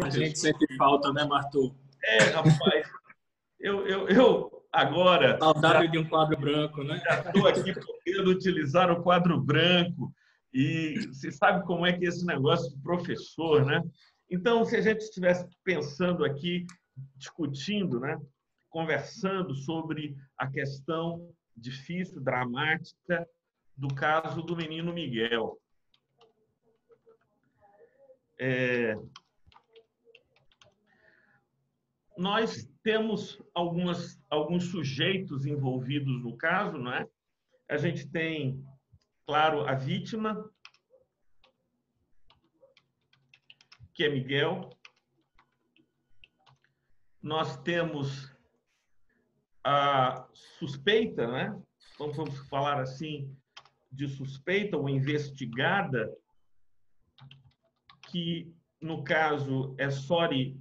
A gente sente falta, né, Marthur? Rapaz, eu agora... Saudade de um quadro branco, né? Já estou aqui podendo utilizar o quadro branco e você sabe como é que é esse negócio de professor, né? Então, se a gente estivesse pensando aqui, discutindo, né? Conversando sobre a questão difícil, dramática do caso do menino Miguel. Nós temos alguns sujeitos envolvidos no caso, não é? A gente tem, claro, a vítima, que é Miguel. Nós temos a suspeita, né? Vamos falar assim, de suspeita ou investigada, que, no caso, é Sori,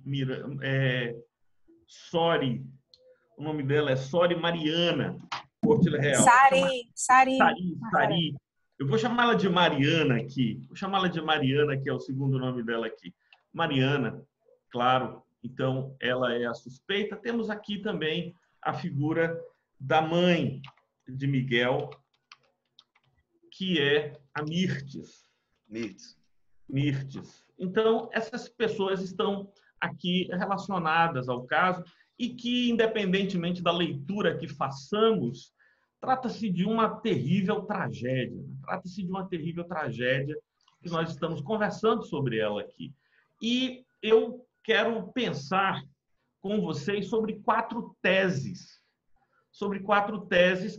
o nome dela é Sori Mariana Portillo Real. Sari. Eu vou chamá-la de Mariana aqui. Vou chamá-la de Mariana, que é o segundo nome dela aqui. Mariana, claro. Então, ela é a suspeita. Temos aqui também a figura da mãe de Miguel, que é a Mirtes. Mirtes. Então, essas pessoas estão aqui relacionadas ao caso e que, independentemente da leitura que façamos, trata-se de uma terrível tragédia. Trata-se de uma terrível tragédia que nós estamos conversando sobre ela aqui. E eu quero pensar com vocês sobre quatro teses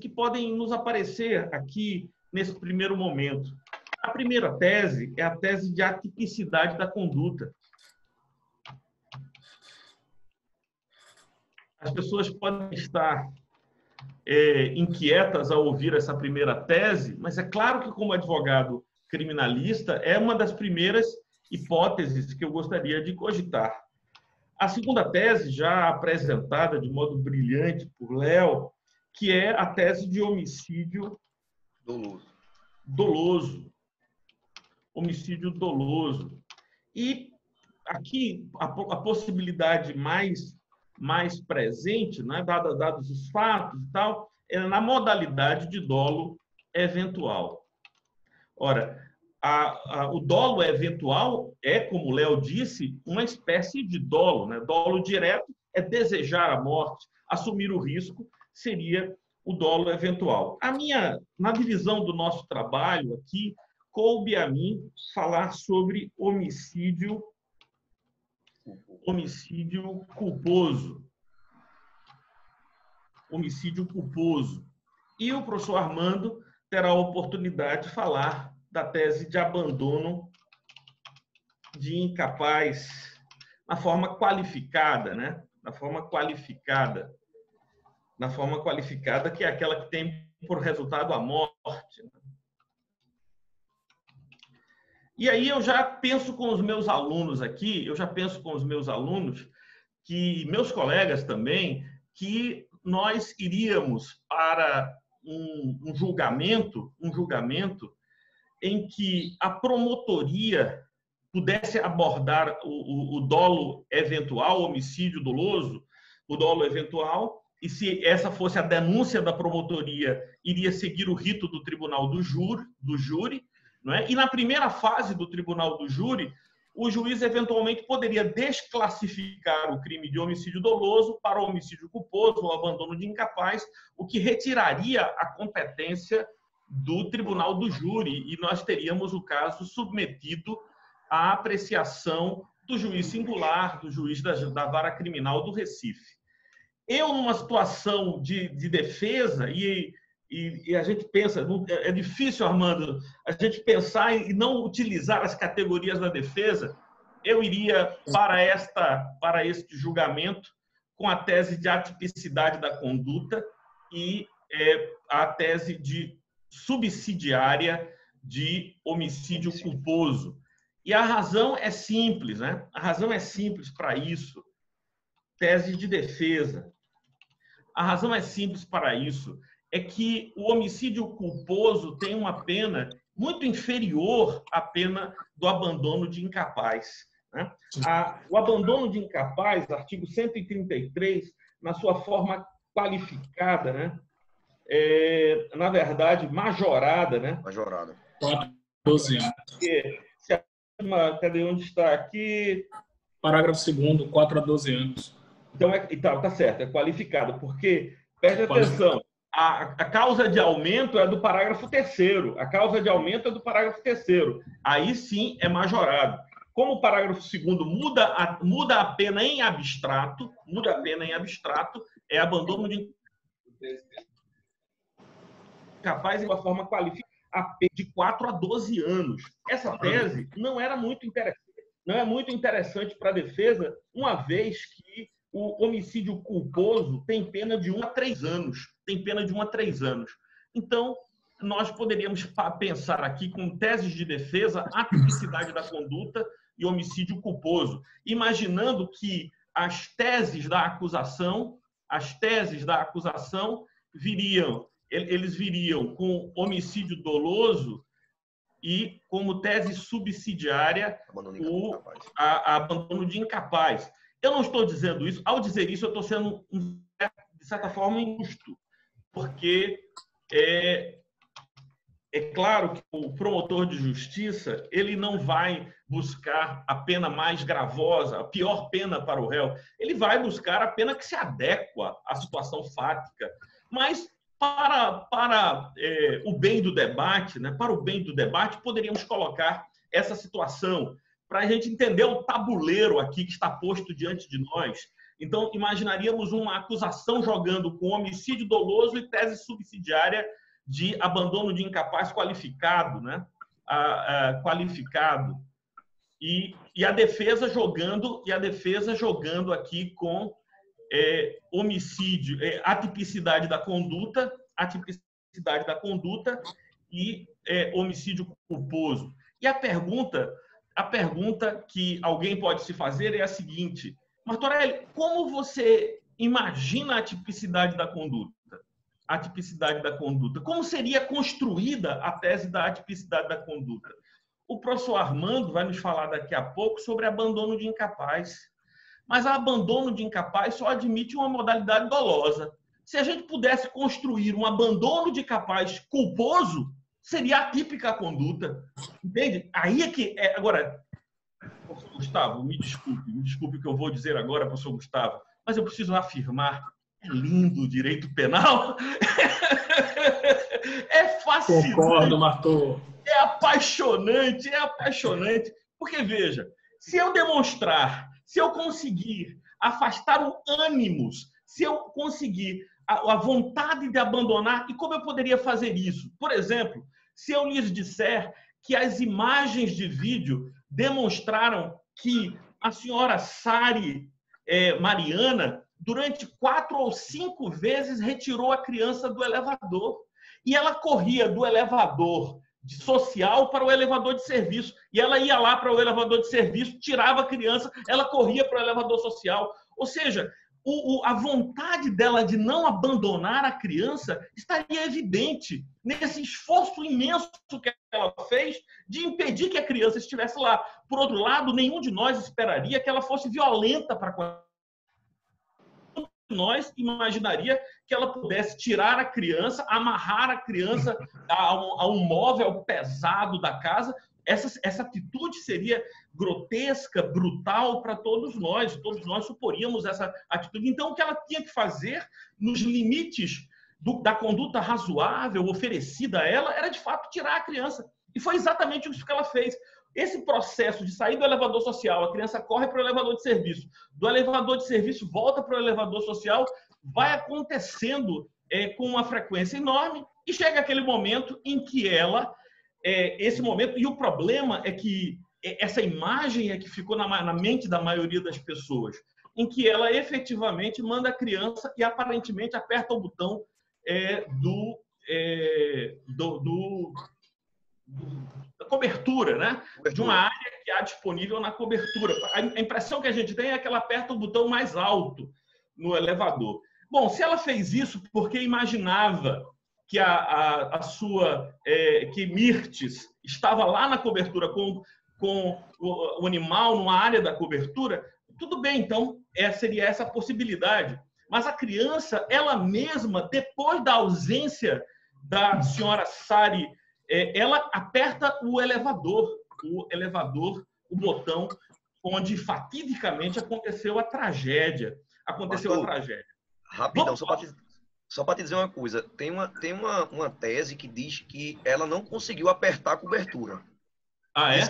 que podem nos aparecer aqui nesse primeiro momento. A primeira tese é a tese de atipicidade da conduta. As pessoas podem estar inquietas ao ouvir essa primeira tese, mas é claro que, como advogado criminalista, é uma das primeiras hipóteses que eu gostaria de cogitar. A segunda tese, já apresentada de modo brilhante por Léo, que é a tese de homicídio doloso. Homicídio doloso. E aqui a possibilidade mais presente, né, dados os fatos e tal, é na modalidade de dolo eventual. Ora, o dolo eventual é, como o Léo disse, uma espécie de dolo, né? Dolo direto é desejar a morte, assumir o risco seria o dolo eventual. Na divisão do nosso trabalho aqui, coube a mim falar sobre homicídio culposo. Homicídio culposo. E o professor Armando terá a oportunidade de falar da tese de abandono de incapaz, na forma qualificada, né? Na forma qualificada, que é aquela que tem por resultado a morte. E aí eu já penso com os meus alunos aqui, que meus colegas também, que nós iríamos para um julgamento em que a promotoria pudesse abordar o dolo eventual, o homicídio doloso, o dolo eventual, e se essa fosse a denúncia da promotoria, iria seguir o rito do tribunal do júri, não é? E na primeira fase do tribunal do júri, o juiz eventualmente poderia desclassificar o crime de homicídio doloso para homicídio culposo ou abandono de incapaz, o que retiraria a competência do tribunal do júri e nós teríamos o caso submetido à apreciação do juiz singular, do juiz da vara criminal do Recife. Eu, numa situação de defesa, e a gente pensa, é difícil, Armando, a gente pensar e não utilizar as categorias da defesa, eu iria para este julgamento com a tese de atipicidade da conduta e a tese de subsidiária de homicídio culposo. E a razão é simples, né? A razão é simples para isso. Tese de defesa. A razão é simples para isso. É que o homicídio culposo tem uma pena muito inferior à pena do abandono de incapaz. né? O abandono de incapaz, artigo 133, na sua forma qualificada, né? Na verdade, majorada, né? Majorada. 12 anos. Cadê onde está aqui? Parágrafo 2º, 4 a 12 anos. Então, tá certo, é qualificado, porque, preste atenção, a causa de aumento é do parágrafo 3º, a causa de aumento é do parágrafo 3º, aí sim é majorado. Como o parágrafo 2º muda a pena em abstrato, é abandono de incapaz em uma forma qualificada de 4 a 12 anos. Essa tese não era muito interessante, não é muito interessante para a defesa, uma vez que o homicídio culposo tem pena de 1 a 3 anos. Então, nós poderíamos pensar aqui com teses de defesa, atipicidade da conduta e homicídio culposo, imaginando que as teses da acusação eles viriam com homicídio doloso e, como tese subsidiária, o abandono de incapaz. Eu não estou dizendo isso. Ao dizer isso, eu estou sendo, de certa forma, injusto, porque é claro que o promotor de justiça ele não vai buscar a pena mais gravosa, a pior pena para o réu. Ele vai buscar a pena que se adequa à situação fática. Mas, para o bem do debate, né, poderíamos colocar essa situação para a gente entender o tabuleiro aqui que está posto diante de nós. Então, imaginaríamos uma acusação jogando com homicídio doloso e tese subsidiária de abandono de incapaz qualificado, né? Qualificado. E a defesa jogando aqui com homicídio, atipicidade da conduta e homicídio culposo. E a pergunta que alguém pode se fazer é a seguinte: Martorelli, como você imagina a tipicidade da conduta? Como seria construída a tese da atipicidade da conduta? O professor Armando vai nos falar daqui a pouco sobre abandono de incapaz. Mas abandono de incapaz só admite uma modalidade dolosa. Se a gente pudesse construir um abandono de incapaz culposo, seria atípica a conduta. Entende? Aí é que... Agora, professor Gustavo, me desculpe o que eu vou dizer agora, professor Gustavo, mas eu preciso afirmar: é lindo o direito penal. É fascinante. Concordo, Martor. É apaixonante. Porque, veja, se eu conseguir afastar o ânimos, se eu conseguir a vontade de abandonar, e como eu poderia fazer isso? Por exemplo, se eu lhes disser que as imagens de vídeo demonstraram que a senhora Sari Mariana, durante 4 ou 5 vezes, retirou a criança do elevador. E ela corria do elevador social para o elevador de serviço. E ela ia lá para o elevador de serviço, tirava a criança, ela corria para o elevador social. Ou seja, a vontade dela de não abandonar a criança estaria evidente nesse esforço imenso que ela fez de impedir que a criança estivesse lá. Por outro lado, nenhum de nós esperaria que ela fosse violenta para com ela. Nós imaginaria que ela pudesse tirar a criança, amarrar a criança a um móvel pesado da casa. Essa atitude seria grotesca, brutal para todos nós. Todos nós suporíamos essa atitude. Então, o que ela tinha que fazer, nos limites da conduta razoável oferecida a ela, era, de fato, tirar a criança. E foi exatamente isso que ela fez. Esse processo de sair do elevador social, a criança corre para o elevador de serviço, do elevador de serviço volta para o elevador social, vai acontecendo com uma frequência enorme, e chega aquele momento em que ela... esse momento, e o problema é que essa imagem é que ficou na mente da maioria das pessoas, em que ela efetivamente manda a criança e aparentemente aperta o botão da cobertura, né? De uma área que há disponível na cobertura. A impressão que a gente tem é que ela aperta o botão mais alto no elevador. Bom, se ela fez isso porque imaginava que que Mirtes estava lá na cobertura com o animal numa área da cobertura, tudo bem, então seria essa a possibilidade. Mas a criança, ela mesma, depois da ausência da senhora Sari, ela aperta o elevador, o botão onde fatidicamente aconteceu a tragédia. Rapidão, só para te dizer uma coisa. Tem uma tese que diz que ela não conseguiu apertar a cobertura. Ah, é?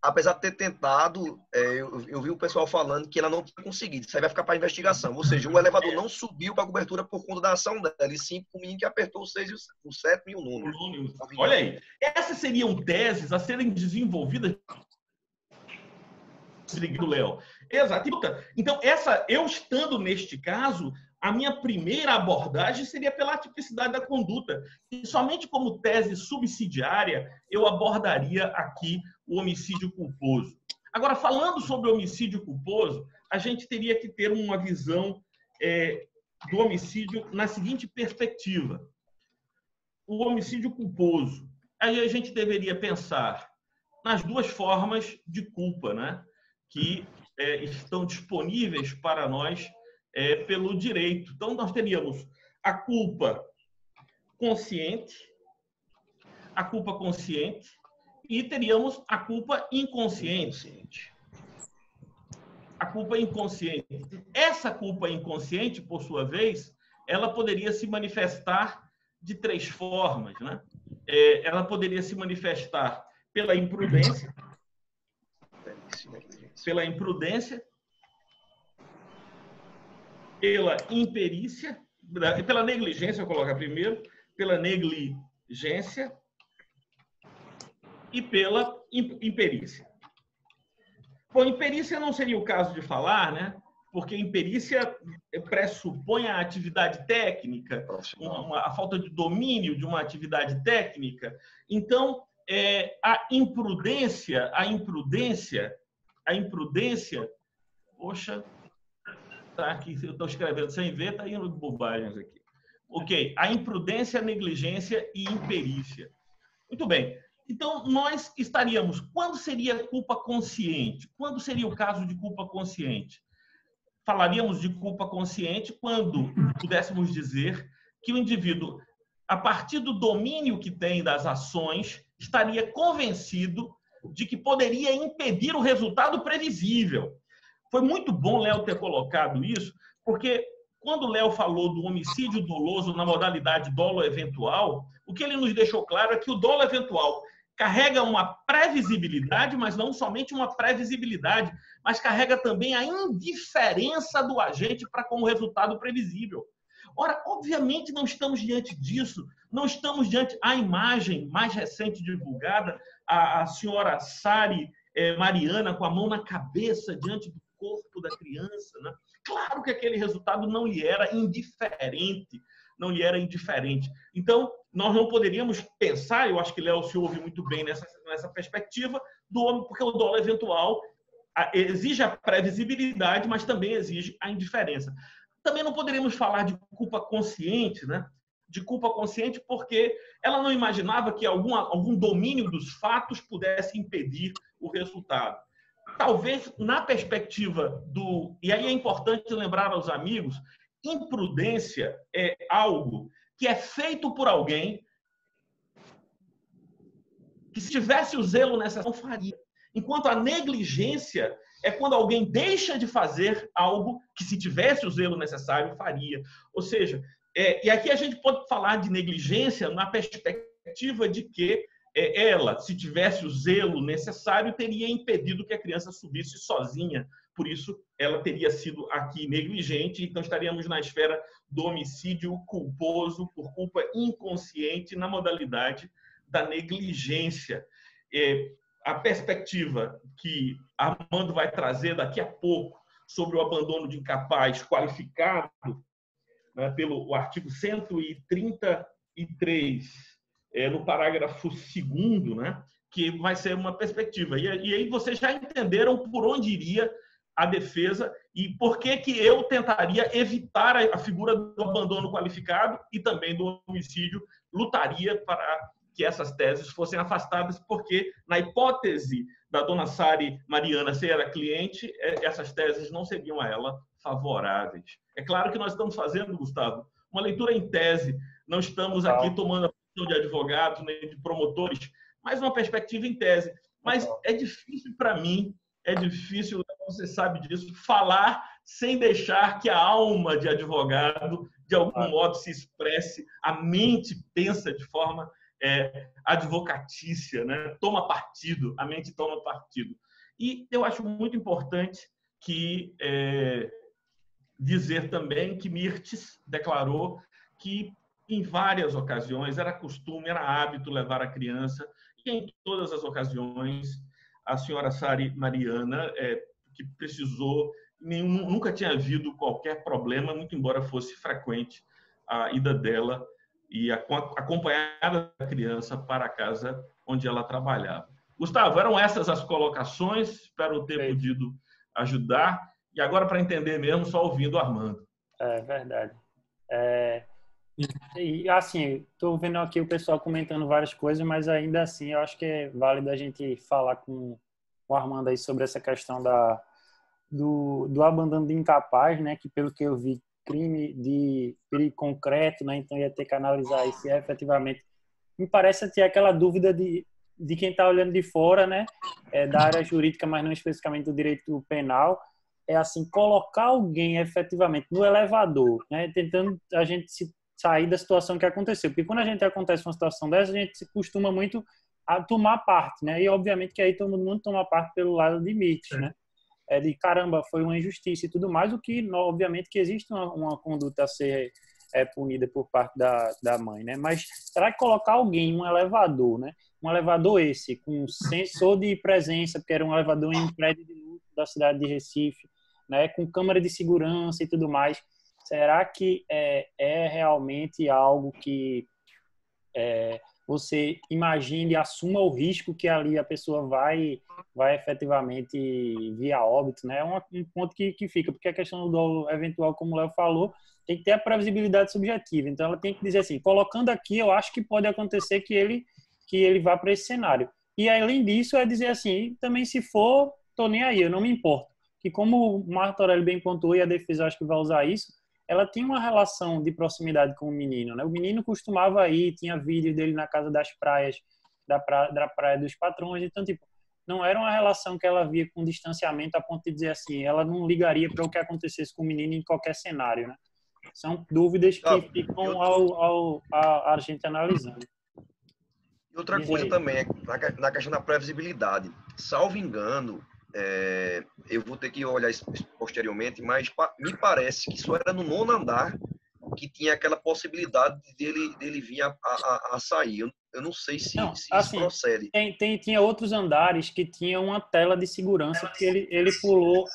Apesar de ter tentado, eu vi o pessoal falando que ela não tinha conseguido. Isso aí vai ficar para investigação. Ou seja, o elevador não subiu para a cobertura por conta da ação dela, e sim o menino que apertou o 6, o 7 e o 9. Olha aí. Essas seriam teses a serem desenvolvidas. Léo. Exato. Então, eu estando neste caso, a minha primeira abordagem seria pela tipicidade da conduta. E somente como tese subsidiária, eu abordaria aqui o homicídio culposo. Agora, falando sobre o homicídio culposo, a gente teria que ter uma visão do homicídio na seguinte perspectiva. O homicídio culposo. Aí a gente deveria pensar nas duas formas de culpa, né? Que estão disponíveis para nós pelo direito. Então, nós teríamos a culpa consciente e teríamos a culpa inconsciente. A culpa inconsciente. Essa culpa inconsciente, por sua vez, ela poderia se manifestar de 3 formas, né? Ela poderia se manifestar pela imprudência, pela imperícia, pela negligência, eu vou colocar primeiro, pela negligência e pela imperícia. Bom, imperícia não seria o caso de falar, né? Porque imperícia pressupõe a atividade técnica, a falta de domínio de uma atividade técnica. Então, a imprudência, poxa, tá aqui, eu estou escrevendo sem ver, está indo bobagens aqui. Ok, a imprudência, a negligência e imperícia. Muito bem. Então, nós estaríamos... Quando seria culpa consciente? Quando seria o caso de culpa consciente? Falaríamos de culpa consciente quando pudéssemos dizer que o indivíduo, a partir do domínio que tem das ações, estaria convencido de que poderia impedir o resultado previsível. Foi muito bom Léo ter colocado isso, porque quando o Léo falou do homicídio doloso na modalidade dolo eventual, o que ele nos deixou claro é que o dolo eventual carrega uma previsibilidade, mas não somente uma previsibilidade, mas carrega também a indiferença do agente para com o resultado previsível. Ora, obviamente não estamos diante disso, não estamos diante a imagem mais recente divulgada, a senhora Sari Mariana com a mão na cabeça diante do corpo da criança, né? Claro que aquele resultado não lhe era indiferente, Então, nós não poderíamos pensar, eu acho que Léo se ouve muito bem nessa perspectiva, do homem, porque o dolo eventual exige a previsibilidade, mas também exige a indiferença. Também não poderíamos falar de culpa consciente, né? De culpa consciente, porque ela não imaginava que algum domínio dos fatos pudesse impedir o resultado. Talvez, na perspectiva do... E aí é importante lembrar aos amigos, imprudência é algo que é feito por alguém que, se tivesse o zelo necessário, não faria. Enquanto a negligência é quando alguém deixa de fazer algo que, se tivesse o zelo necessário, faria. Ou seja, e aqui a gente pode falar de negligência na perspectiva de que ela, se tivesse o zelo necessário, teria impedido que a criança subisse sozinha. Por isso, ela teria sido aqui negligente. Então, estaríamos na esfera do homicídio culposo por culpa inconsciente na modalidade da negligência. A perspectiva que Armando vai trazer daqui a pouco sobre o abandono de incapaz qualificado, né, pelo artigo 133, no parágrafo 2º, né, que vai ser uma perspectiva. E aí vocês já entenderam por onde iria a defesa e por que eu tentaria evitar a figura do abandono qualificado e também do homicídio, lutaria para que essas teses fossem afastadas, porque, na hipótese da dona Sari Mariana ser a cliente, essas teses não seriam a ela favoráveis. É claro que nós estamos fazendo, Gustavo, uma leitura em tese, não estamos aqui tomando a posição de advogados nem de promotores, mas uma perspectiva em tese. Mas é difícil para mim, é difícil, você sabe disso, falar sem deixar que a alma de advogado, de algum modo, se expresse, a mente pensa de forma advocatícia, né? Toma partido, a mente toma partido. E eu acho muito importante que dizer também que Mirtes declarou que em várias ocasiões era costume, era hábito levar a criança, e em todas as ocasiões a senhora Sari Mariana, que precisou, nunca tinha havido qualquer problema, muito embora fosse frequente a ida dela e acompanhada da criança para a casa onde ela trabalhava. Gustavo, eram essas as colocações, espero ter podido ajudar. E agora, para entender mesmo, só ouvindo o Armando. É verdade. E assim, estou vendo aqui o pessoal comentando várias coisas, mas ainda assim eu acho que é válido a gente falar com o Armando aí sobre essa questão do abandono de incapaz, né? Que pelo que eu vi, crime de perigo concreto, né? Então ia ter que analisar aí se efetivamente... Me parece ter aquela dúvida de quem está olhando de fora, né? Da área jurídica, mas não especificamente do direito penal, é assim, colocar alguém efetivamente no elevador, né? Tentando a gente sair da situação que aconteceu. Porque quando a gente acontece uma situação dessa, a gente se costuma muito a tomar parte, né? E obviamente que aí todo mundo toma parte pelo lado de Mirtes, né? De caramba, foi uma injustiça e tudo mais, o que obviamente que existe uma conduta a ser punida por parte da mãe, né? Mas será que colocar alguém em um elevador, né? Um elevador esse, com sensor de presença, porque era um elevador em um prédio de luxo da cidade de Recife, né? Com câmera de segurança e tudo mais, será que é realmente algo que você imagine e assuma o risco que ali a pessoa vai efetivamente vir a óbito, né? É um ponto que fica, porque a questão do eventual, como o Léo falou, tem que ter a previsibilidade subjetiva. Então, ela tem que dizer assim, colocando aqui, eu acho que pode acontecer que ele vá para esse cenário. E, além disso, é dizer assim, também se for, tô nem aí, eu não me importo. Que como o Marco Aurélio bem pontuou, e a defesa acho que vai usar isso, ela tinha uma relação de proximidade com o menino, né? O menino costumava ir, tinha vídeo dele na casa das praias, da praia dos patrões, então, tipo, não era uma relação que ela via com distanciamento a ponto de dizer assim, ela não ligaria para o que acontecesse com o menino em qualquer cenário, né? São dúvidas que ficam a gente analisando. E outra coisa também, na questão da previsibilidade. Salvo engano, eu vou ter que olhar isso posteriormente, mas me parece que isso era no 9º andar que tinha aquela possibilidade dele vir a sair. Eu não sei se assim, isso procede. Tinha outros andares que tinham uma tela de segurança, porque ele pulou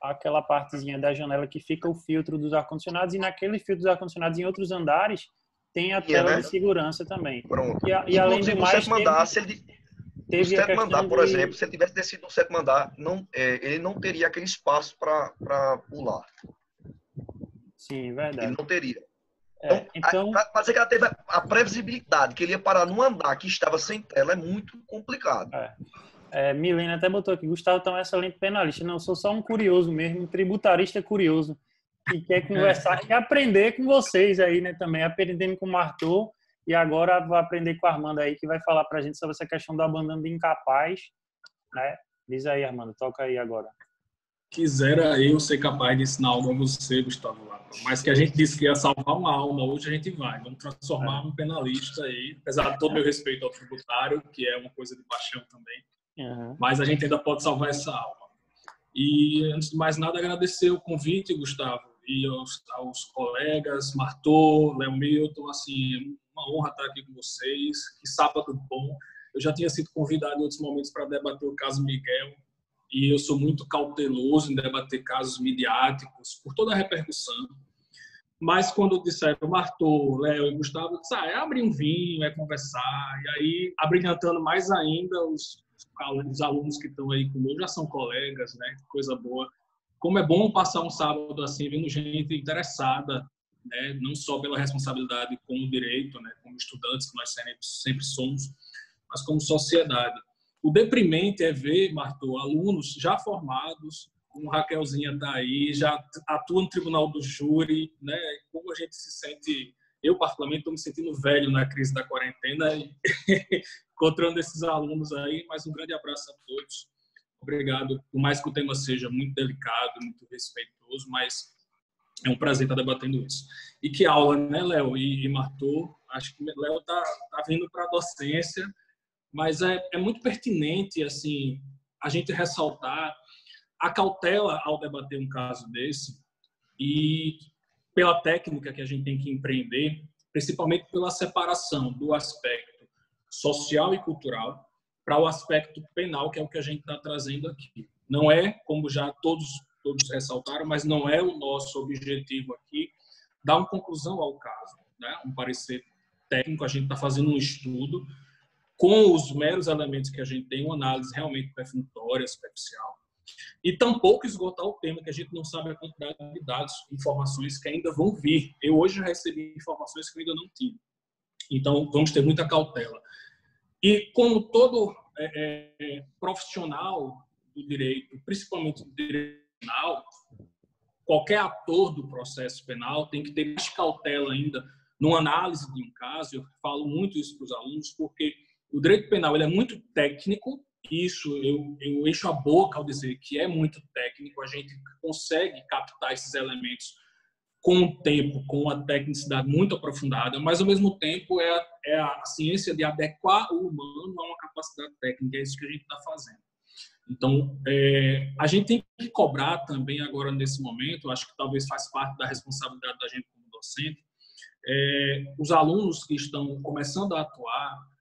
aquela partezinha da janela que fica o filtro dos ar-condicionados, e naquele filtro dos ar-condicionados em outros andares tem a tela de segurança também. Pronto. E além do mais, no 7º andar, por exemplo, se ele tivesse descido no 7º andar, ele não teria aquele espaço para pular. Sim, verdade. Ele não teria. Então, para dizer que ela teve a previsibilidade, que ele ia parar num andar que estava sem tela, é muito complicado. Milena até botou aqui, Gustavo tá um excelente penalista. Não, eu sou só um curioso mesmo, um tributarista curioso, que quer conversar e aprender com vocês aí, né, também, aprendendo com o Arthur, e agora vou aprender com o Armando aí, que vai falar pra gente sobre essa questão do abandono de incapaz, né? Diz aí, Armando, toca aí agora. Quisera eu ser capaz de ensinar algo a você, Gustavo Lapa. Mas que a gente disse que ia salvar uma alma, hoje a gente vai. Vamos transformar um penalista aí, apesar de todo meu respeito ao tributário, que é uma coisa de paixão também. Mas a gente ainda pode salvar essa alma. E, antes de mais nada, agradecer o convite, Gustavo, e aos colegas, Marthur, Léo Milton, assim, uma honra estar aqui com vocês. Que sábado bom. Eu já tinha sido convidado em outros momentos para debater o caso Miguel, e eu sou muito cauteloso em debater casos midiáticos, por toda a repercussão. Mas quando disseram Marthur, Léo e Gustavo, eu disse, é abrir um vinho, é conversar, e aí, abrilhantando mais ainda os alunos que estão aí comigo, já são colegas, né? Coisa boa. Como é bom passar um sábado assim, vendo gente interessada, né? Não só pela responsabilidade com o direito, né? Como estudantes que nós sempre somos, mas como sociedade. O deprimente é ver, Marthô, alunos já formados, como Raquelzinha está aí, já atua no tribunal do júri, né? Como a gente se sente... Eu, particularmente, estou me sentindo velho na crise da quarentena, encontrando esses alunos aí. Mas um grande abraço a todos. Obrigado. Por mais que o tema seja muito delicado, muito respeitoso, mas é um prazer estar debatendo isso. E que aula, né, Léo e Marthô? Acho que Léo está vindo para a docência, mas é muito pertinente assim, a gente ressaltar a cautela ao debater um caso desse e pela técnica que a gente tem que empreender, principalmente pela separação do aspecto social e cultural para o aspecto penal, que é o que a gente está trazendo aqui. Não é, como já todos ressaltaram, mas não é o nosso objetivo aqui dar uma conclusão ao caso, né? Um parecer técnico, a gente está fazendo um estudo com os meros elementos que a gente tem, uma análise realmente definitória, superficial, e tampouco esgotar o tema, que a gente não sabe a quantidade de dados, informações que ainda vão vir. Eu hoje já recebi informações que eu ainda não tinha. Então, vamos ter muita cautela. E como todo profissional do direito, principalmente do direito penal, qualquer ator do processo penal tem que ter mais cautela ainda numa análise de um caso. Eu falo muito isso para os alunos, porque o direito penal ele é muito técnico. Isso eu encho a boca ao dizer que é muito técnico. A gente consegue captar esses elementos com o tempo, com uma tecnicidade muito aprofundada, mas ao mesmo tempo é a ciência de adequar o humano a uma capacidade técnica. É isso que a gente está fazendo. Então, a gente tem que cobrar também agora nesse momento, acho que talvez faz parte da responsabilidade da gente como docente, os alunos que estão começando a atuar,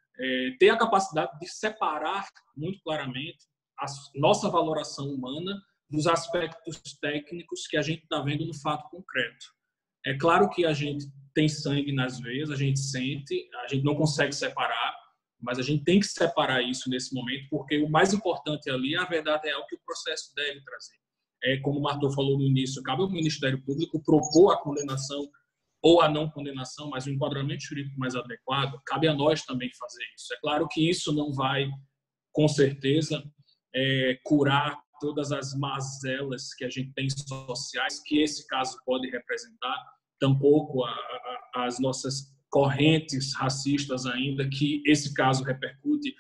ter a capacidade de separar muito claramente a nossa valoração humana dos aspectos técnicos que a gente está vendo no fato concreto. É claro que a gente tem sangue nas veias, a gente sente, a gente não consegue separar, mas a gente tem que separar isso nesse momento, porque o mais importante ali é a verdade real que o processo deve trazer. Como o Marthô falou no início, cabe ao Ministério Público propor a condenação ou a não condenação, mas o enquadramento jurídico mais adequado, cabe a nós também fazer isso. É claro que isso não vai, com certeza, curar todas as mazelas que a gente tem sociais, que esse caso pode representar, tampouco as nossas correntes racistas ainda, que esse caso repercute,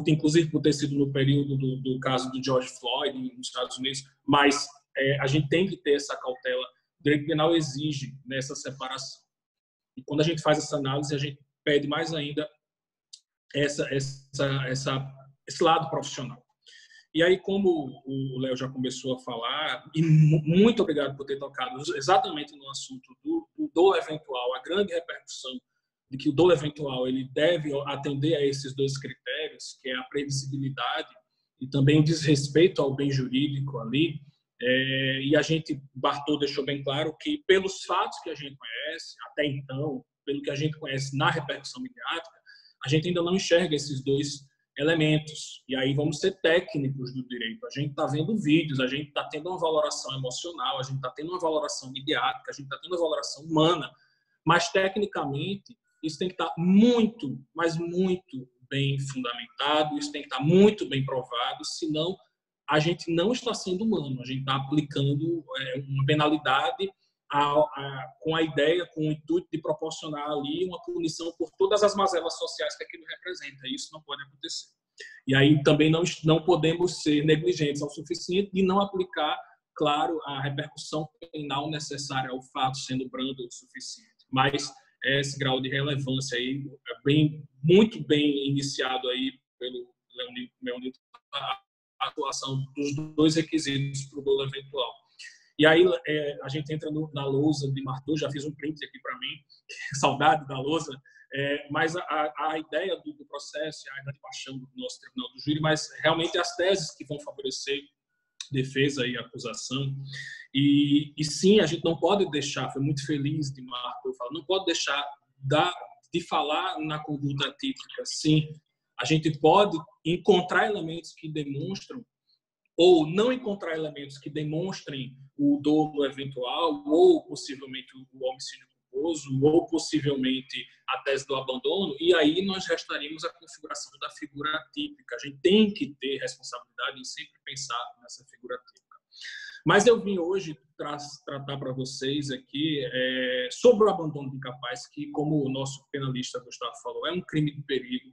inclusive por ter sido no período do caso do George Floyd nos Estados Unidos, mas a gente tem que ter essa cautela. O direito penal exige nessa separação. E quando a gente faz essa análise, a gente pede mais ainda esse lado profissional. E aí, como o Léo já começou a falar, e muito obrigado por ter tocado exatamente no assunto do dolo eventual, a grande repercussão de que o dolo eventual ele deve atender a esses dois critérios, que é a previsibilidade e também o desrespeito ao bem jurídico ali. E a gente, Bartô deixou bem claro que, pelos fatos que a gente conhece, até então, pelo que a gente conhece na repercussão midiática, a gente ainda não enxerga esses dois elementos. E aí vamos ser técnicos do direito. A gente está vendo vídeos, a gente está tendo uma valoração emocional, a gente está tendo uma valoração midiática, a gente está tendo uma valoração humana, mas tecnicamente isso tem que estar muito, mas muito bem fundamentado, isso tem que estar muito bem provado, senão a gente não está sendo humano, a gente está aplicando uma penalidade com a ideia, com o intuito de proporcionar ali uma punição por todas as mazelas sociais que aquilo representa. Isso não pode acontecer. E aí também não podemos ser negligentes ao suficiente de não aplicar, claro, a repercussão penal necessária ao fato sendo brando o suficiente. Mas esse grau de relevância aí muito bem iniciado aí pelo Leonildo, a atuação dos dois requisitos para o dolo eventual. E aí a gente entra na lousa de Marthô, já fiz um print aqui para mim, saudade da lousa, mas a ideia do processo, a grande paixão do nosso tribunal do júri, mas realmente as teses que vão favorecer defesa e acusação. E sim, a gente não pode deixar, foi muito feliz de Marthô falar, não pode deixar de falar na conduta atípica. Sim, a gente pode encontrar elementos que demonstram ou não encontrar elementos que demonstrem o dolo eventual ou possivelmente o homicídio culposo, culposo ou possivelmente a tese do abandono, e aí nós restaríamos a configuração da figura típica. A gente tem que ter responsabilidade em sempre pensar nessa figura típica. Mas eu vim hoje tratar para vocês aqui sobre o abandono do incapaz, que, como o nosso penalista Gustavo falou, é um crime de perigo.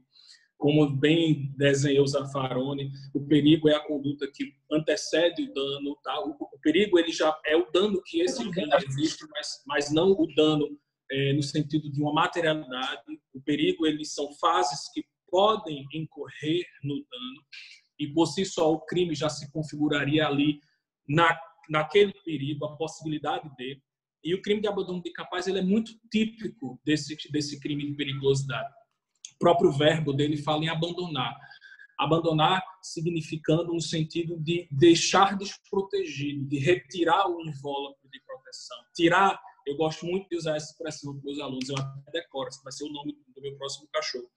Como bem desenhou Zaffaroni, o perigo é a conduta que antecede o dano. Tá? O perigo ele já é o dano que esse crime existe, mas não o dano no sentido de uma materialidade. O perigo eles são fases que podem incorrer no dano e por si só o crime já se configuraria ali naquele perigo, a possibilidade dele. E o crime de abandono de incapaz ele é muito típico desse crime de periculosidade. O próprio verbo dele fala em abandonar. Abandonar significando no sentido de deixar desprotegido, de retirar o invólucro de proteção. Tirar, eu gosto muito de usar essa expressão para os alunos, eu até decoro, esse vai ser o nome do meu próximo cachorro.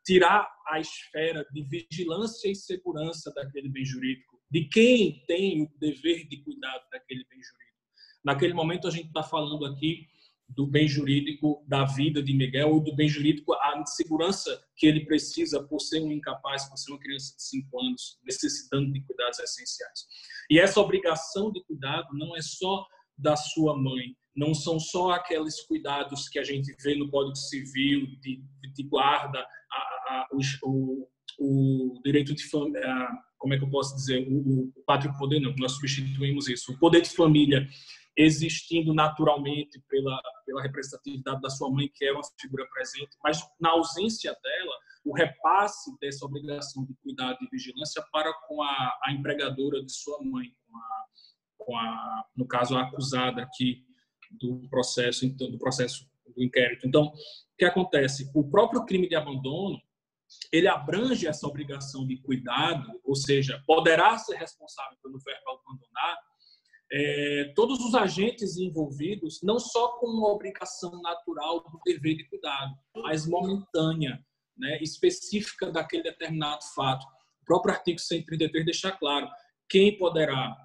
Tirar a esfera de vigilância e segurança daquele bem jurídico, de quem tem o dever de cuidado daquele bem jurídico. Naquele momento a gente está falando aqui do bem jurídico da vida de Miguel, ou do bem jurídico, a segurança que ele precisa por ser um incapaz, por ser uma criança de 5 anos, necessitando de cuidados essenciais. E essa obrigação de cuidado não é só da sua mãe, não são só aqueles cuidados que a gente vê no Código Civil, de guarda, o direito de família, como é que eu posso dizer, o pátrio poder, não, nós substituímos isso, o poder de família, existindo naturalmente pela representatividade da sua mãe, que é uma figura presente, mas na ausência dela, o repasse dessa obrigação de cuidado e vigilância para com a empregadora de sua mãe, no caso, a acusada aqui do processo do inquérito. Então, o que acontece? O próprio crime de abandono, ele abrange essa obrigação de cuidado, ou seja, poderá ser responsável pelo verbo abandonar, todos os agentes envolvidos, não só com uma obrigação natural do dever de cuidado, mas momentânea, né, específica daquele determinado fato. O próprio artigo 133 deixa claro, quem poderá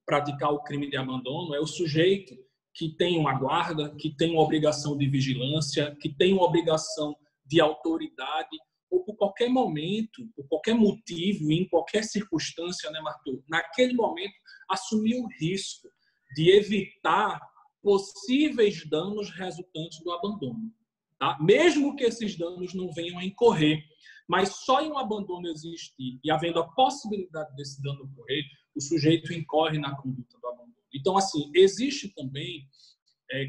praticar o crime de abandono é o sujeito que tem uma guarda, que tem uma obrigação de vigilância, que tem uma obrigação de autoridade, ou por qualquer momento, por qualquer motivo, em qualquer circunstância, né, Arthur? Naquele momento, assumir o risco de evitar possíveis danos resultantes do abandono. Tá? Mesmo que esses danos não venham a incorrer, mas só em um abandono existir e havendo a possibilidade desse dano ocorrer, o sujeito incorre na conduta do abandono. Então, assim, existe também,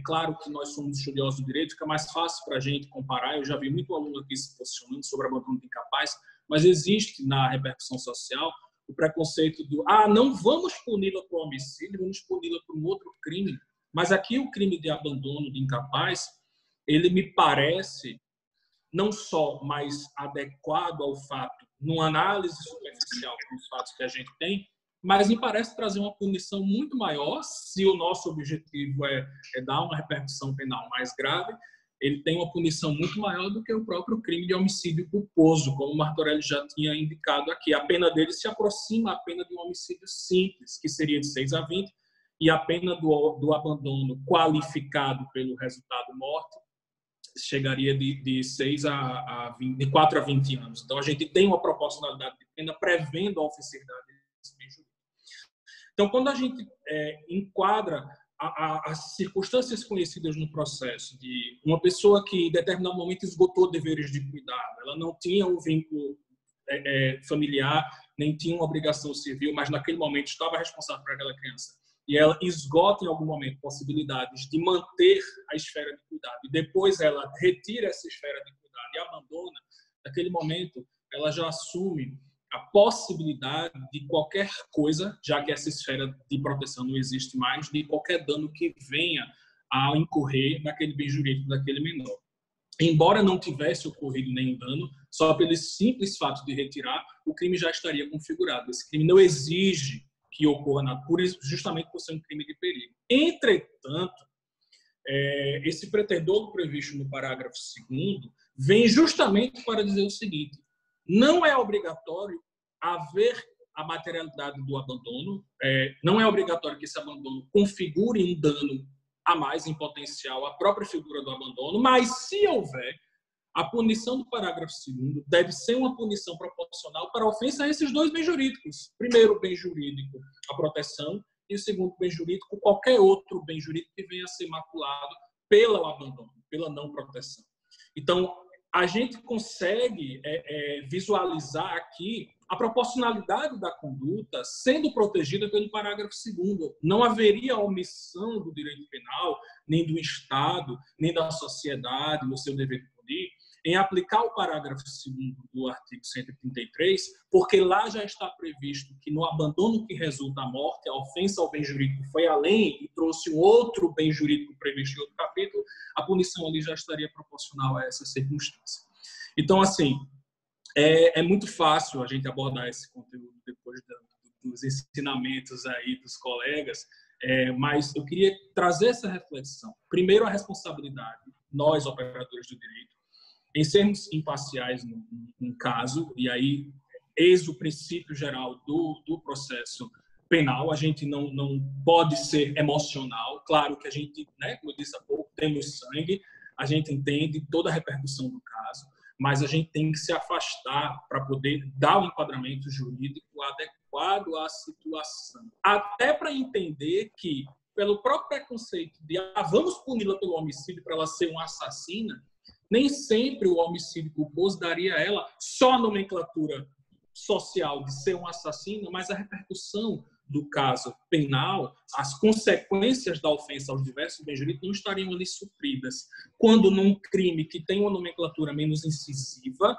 claro que nós somos estudiosos do direito, fica mais fácil para a gente comparar, eu já vi muito aluno aqui se posicionando sobre abandono de incapaz, mas existe na repercussão social o preconceito do não vamos puni-la por homicídio, vamos puni-la por um outro crime. Mas aqui o crime de abandono de incapaz, ele me parece não só mais adequado ao fato, numa análise superficial dos fatos que a gente tem, mas me parece trazer uma punição muito maior, se o nosso objetivo é dar uma repercussão penal mais grave, ele tem uma punição muito maior do que o próprio crime de homicídio culposo, como o Martorelli já tinha indicado aqui. A pena dele se aproxima à pena de um homicídio simples, que seria de 6 a 20, e a pena do abandono qualificado pelo resultado morte chegaria de 6 a 20, de 4 a 20 anos. Então, a gente tem uma proporcionalidade de pena prevendo a ofensividade desse bem jurídico. Então, quando a gente enquadra as circunstâncias conhecidas no processo de uma pessoa que em determinado momento esgotou deveres de cuidado, ela não tinha um vínculo familiar, nem tinha uma obrigação civil, mas naquele momento estava responsável por aquela criança, e ela esgota em algum momento possibilidades de manter a esfera de cuidado, e depois ela retira essa esfera de cuidado e abandona, naquele momento ela já assume a possibilidade de qualquer coisa, já que essa esfera de proteção não existe mais, de qualquer dano que venha a incorrer naquele bem jurídico daquele menor. Embora não tivesse ocorrido nenhum dano, só pelo simples fato de retirar, o crime já estaria configurado. Esse crime não exige que ocorra justamente por ser um crime de perigo. Entretanto, esse pretendor previsto no parágrafo 2º vem justamente para dizer o seguinte: não é obrigatório haver a materialidade do abandono, não é obrigatório que esse abandono configure um dano a mais em potencial a própria figura do abandono, mas se houver, a punição do parágrafo 2º deve ser uma punição proporcional para a ofensa a esses dois bens jurídicos. Primeiro, o bem jurídico, a proteção, e o segundo, bem jurídico, qualquer outro bem jurídico que venha a ser maculado pelo abandono, pela não proteção. Então, a gente consegue visualizar aqui a proporcionalidade da conduta sendo protegida pelo parágrafo 2º. Não haveria omissão do direito penal, nem do Estado, nem da sociedade no seu dever de punir, em aplicar o parágrafo 2º do artigo 133, porque lá já está previsto que no abandono que resulta a morte, a ofensa ao bem jurídico foi além e trouxe um outro bem jurídico previsto em outro capítulo, a punição ali já estaria proporcional a essa circunstância. Então, assim, é muito fácil a gente abordar esse conteúdo depois dos ensinamentos aí dos colegas, mas eu queria trazer essa reflexão. Primeiro, a responsabilidade, nós, operadores do direito, em sermos imparciais num caso, e aí, eis o princípio geral do processo penal, a gente não pode ser emocional. Claro que a gente, como eu disse há pouco, temos sangue, a gente entende toda a repercussão do caso, mas a gente tem que se afastar para poder dar um enquadramento jurídico adequado à situação. Até para entender que, pelo próprio preconceito de vamos puni-la pelo homicídio para ela ser uma assassina, nem sempre o homicídio culposo daria a ela só a nomenclatura social de ser um assassino, mas a repercussão do caso penal, as consequências da ofensa aos diversos bens jurídicos não estariam ali supridas. Quando num crime que tem uma nomenclatura menos incisiva,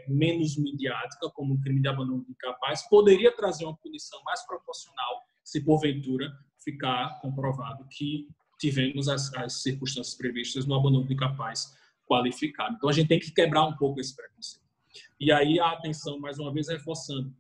menos midiática, como o crime de abandono incapaz, poderia trazer uma punição mais proporcional se, porventura, ficar comprovado que tivemos as circunstâncias previstas no abandono incapaz qualificado. Então, a gente tem que quebrar um pouco esse preconceito. E aí, a atenção, mais uma vez, reforçando,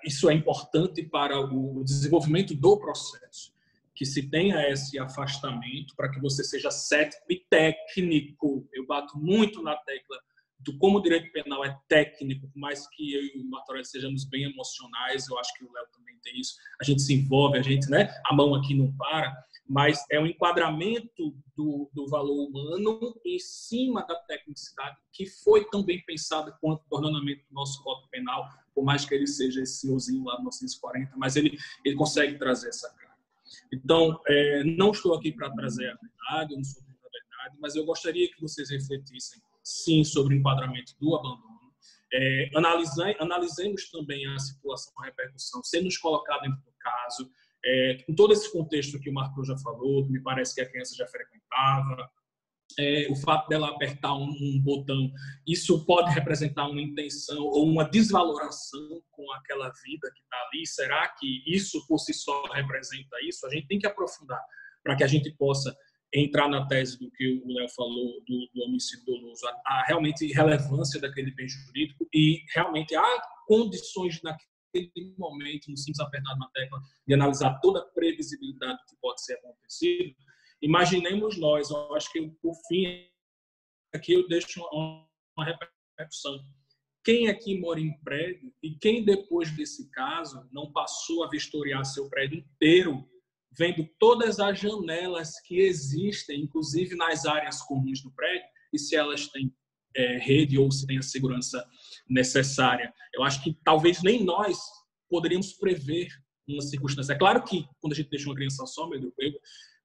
isso é importante para o desenvolvimento do processo, que se tenha esse afastamento para que você seja cético e técnico. Eu bato muito na tecla do como o direito penal é técnico, por mais que eu e o Martorelli sejamos bem emocionais, eu acho que o Léo também tem isso, a gente se envolve, a mão aqui não para, mas é um enquadramento do valor humano em cima da tecnicidade, que foi também pensada quanto o ordenamento do nosso Código Penal, por mais que ele seja esse senhorzinho lá de 1940, mas ele consegue trazer essa carga. Então, não estou aqui para trazer a verdade, eu não sou contra a verdade, mas eu gostaria que vocês refletissem, sim, sobre o enquadramento do abandono. Analisemos também a situação, a repercussão, se nos colocar dentro do caso, com todo esse contexto que o Marco já falou, me parece que a criança já frequentava, o fato dela apertar um botão, isso pode representar uma intenção ou uma desvaloração com aquela vida que está ali. Será que isso por si só representa isso? A gente tem que aprofundar para que a gente possa entrar na tese do que o Léo falou do homicídio doloso, a realmente relevância daquele bem jurídico e realmente há condições naquele momento, no simples apertar na tecla, de analisar toda a previsibilidade do que pode ser acontecido. Imaginemos nós, eu acho que por fim, aqui eu deixo uma repercussão. Quem aqui mora em prédio e quem depois desse caso não passou a vistoriar seu prédio inteiro, vendo todas as janelas que existem, inclusive nas áreas comuns do prédio, e se elas têm rede ou se tem a segurança necessária. Eu acho que talvez nem nós poderíamos prever uma circunstância. É claro que quando a gente deixa uma criança só,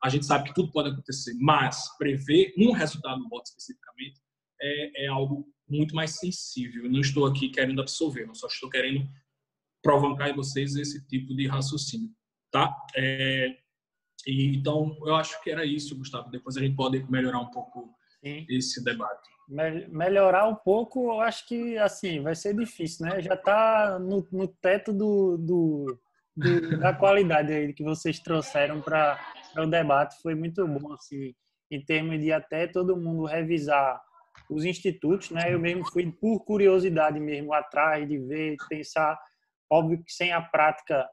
a gente sabe que tudo pode acontecer, mas prever um resultado no voto especificamente é algo muito mais sensível. Eu não estou aqui querendo absolver, eu só estou querendo provocar em vocês esse tipo de raciocínio, tá? Então, eu acho que era isso, Gustavo. Depois a gente pode melhorar um pouco esse debate. Melhorar um pouco, eu acho que assim vai ser difícil, né? Já está no teto da qualidade aí que vocês trouxeram para o debate. Foi muito bom, assim, em termos de até todo mundo revisar os institutos, né? Eu mesmo fui por curiosidade mesmo atrás de ver, pensar, óbvio que sem a prática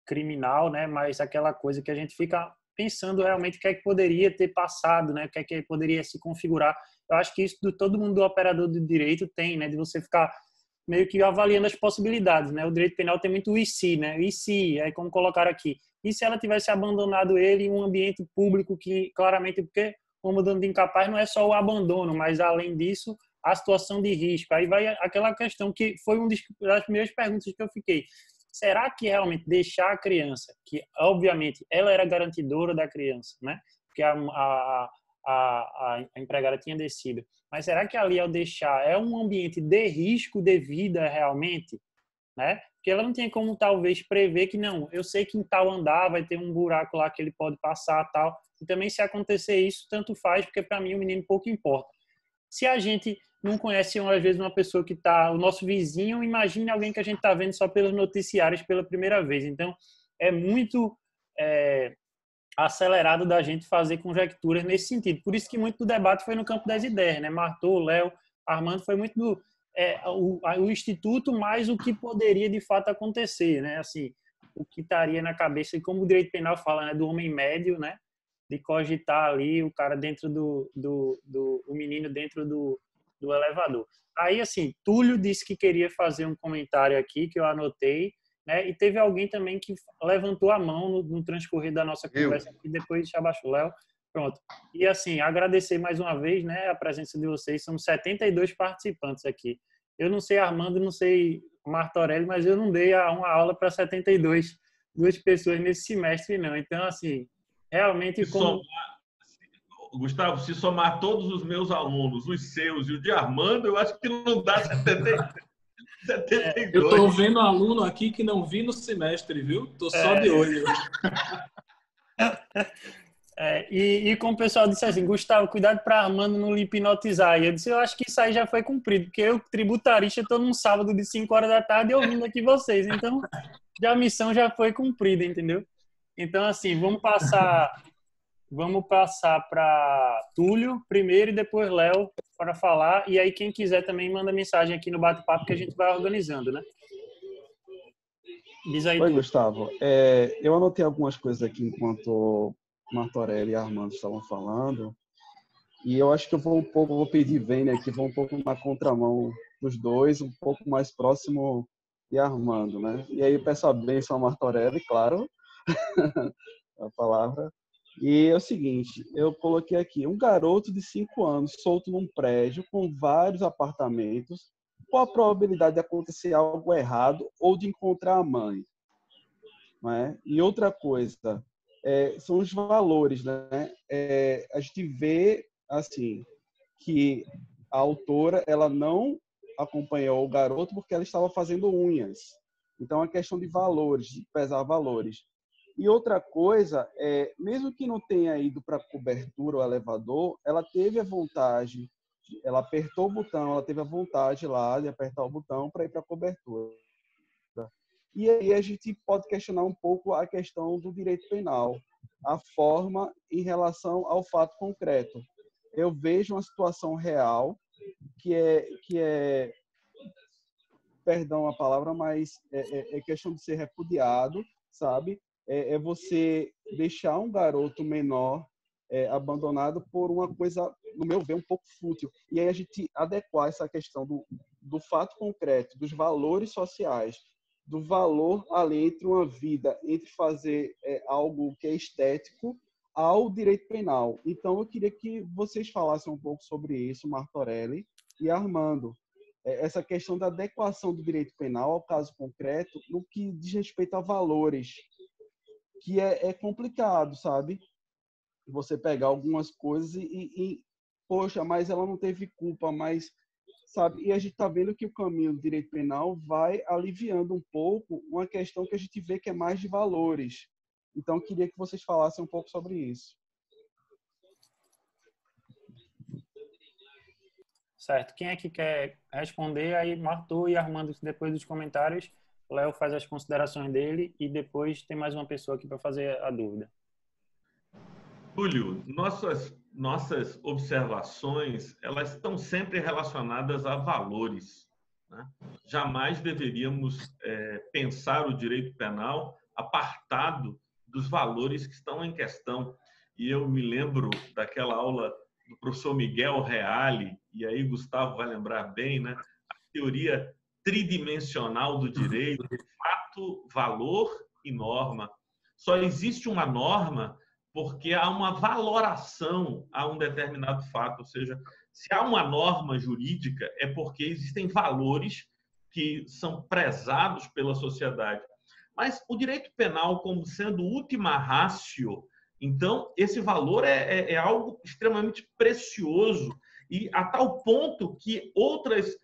criminal, né? Mas aquela coisa que a gente fica pensando realmente o que é que poderia ter passado, né? O que é que poderia se configurar. Eu acho que isso todo mundo do operador de direito tem, né? De você ficar meio que avaliando as possibilidades, né? O direito penal tem muito o e se, né? E se, é como colocar aqui. E se ela tivesse abandonado ele em um ambiente público que, claramente, porque o abandono de incapaz não é só o abandono, mas, além disso, a situação de risco. Aí vai aquela questão que foi uma das primeiras perguntas que eu fiquei. Será que realmente deixar a criança, que, obviamente, ela era garantidora da criança, né? Porque a empregada tinha descido. Mas será que ali, ao deixar, é um ambiente de risco de vida realmente? Né? Porque ela não tinha como, talvez, prever que, não, eu sei que em tal andar vai ter um buraco lá que ele pode passar tal. E também, se acontecer isso, tanto faz, porque para mim o menino pouco importa. Se a gente não conhece, às vezes, uma pessoa que está, o nosso vizinho, imagine alguém que a gente está vendo só pelos noticiários pela primeira vez. Então, é muito acelerado da gente fazer conjecturas nesse sentido. Por isso que muito do debate foi no campo das ideias, né? Marthô, Léo, Armando, foi muito do o instituto mais o que poderia de fato acontecer, né? Assim, o que estaria na cabeça, e como o direito penal fala, né, do homem médio, né? De cogitar ali o cara dentro o menino dentro do elevador. Aí, assim, Túlio disse que queria fazer um comentário aqui, que eu anotei, né? E teve alguém também que levantou a mão no transcorrer da nossa conversa aqui, depois abaixou, Léo. Pronto. E, assim, agradecer mais uma vez, né, a presença de vocês. Somos 72 participantes aqui. Eu não sei Armando, não sei Martorelli, mas eu não dei uma aula para 72 pessoas nesse semestre, não. Então, assim, realmente... Gustavo, se somar todos os meus alunos, os seus e o de Armando, eu acho que não dá 72. Eu estou vendo aluno aqui que não vi no semestre, viu? Estou só de olho. E como o pessoal disse assim, Gustavo, cuidado para Armando não lhe hipnotizar. E eu disse, eu acho que isso aí já foi cumprido, porque eu, tributarista, estou num sábado de 5 horas da tarde ouvindo aqui vocês. Então, a missão já foi cumprida, entendeu? Então, assim, vamos passar para Túlio primeiro e depois Léo para falar. E aí, quem quiser também manda mensagem aqui no bate-papo que a gente vai organizando, né? Diz aí, Oi, Túlio. Gustavo. Eu anotei algumas coisas aqui enquanto Martorelli e Armando estavam falando. E eu acho que eu vou pedir Vênia aqui, vou um pouco na contramão dos dois, um pouco mais próximo de Armando, né? E aí eu peço a bênção a Martorelli, claro, a palavra. E é o seguinte, eu coloquei aqui, um garoto de 5 anos solto num prédio com vários apartamentos, qual a probabilidade de acontecer algo errado ou de encontrar a mãe? Não é? E outra coisa, são os valores, né? A gente vê, assim, que a autora, ela não acompanhou o garoto porque ela estava fazendo unhas. Então, é questão de valores, de pesar valores. E outra coisa, mesmo que não tenha ido para a cobertura ou elevador, ela teve a vontade, ela apertou o botão, ela teve a vontade lá de apertar o botão para ir para a cobertura. E aí a gente pode questionar um pouco a questão do direito penal, a forma em relação ao fato concreto. Eu vejo uma situação real que é perdão a palavra, mas é questão de ser repudiado, sabe? É você deixar um garoto menor abandonado por uma coisa, no meu ver, um pouco fútil. E aí a gente adequar essa questão do fato concreto, dos valores sociais, do valor ali entre uma vida, entre fazer algo que é estético ao direito penal. Então, eu queria que vocês falassem um pouco sobre isso, Martorelli e Armando. Essa questão da adequação do direito penal ao caso concreto no que diz respeito a valores, que é complicado, sabe? Você pegar algumas coisas poxa, mas ela não teve culpa, mas, sabe? E a gente está vendo que o caminho do direito penal vai aliviando um pouco uma questão que a gente vê que é mais de valores. Então, eu queria que vocês falassem um pouco sobre isso. Certo. Quem é que quer responder? Aí, Marthô e Armando, depois dos comentários, o Léo faz as considerações dele e depois tem mais uma pessoa aqui para fazer a dúvida. Túlio, nossas observações, elas estão sempre relacionadas a valores, né? Jamais deveríamos pensar o direito penal apartado dos valores que estão em questão. E eu me lembro daquela aula do professor Miguel Reale, e aí Gustavo vai lembrar bem, né? A teoria tridimensional do direito, fato, valor e norma. Só existe uma norma porque há uma valoração a um determinado fato. Ou seja, se há uma norma jurídica, é porque existem valores que são prezados pela sociedade. Mas o direito penal, como sendo última ratio, então, esse valor é algo extremamente precioso, e a tal ponto que outras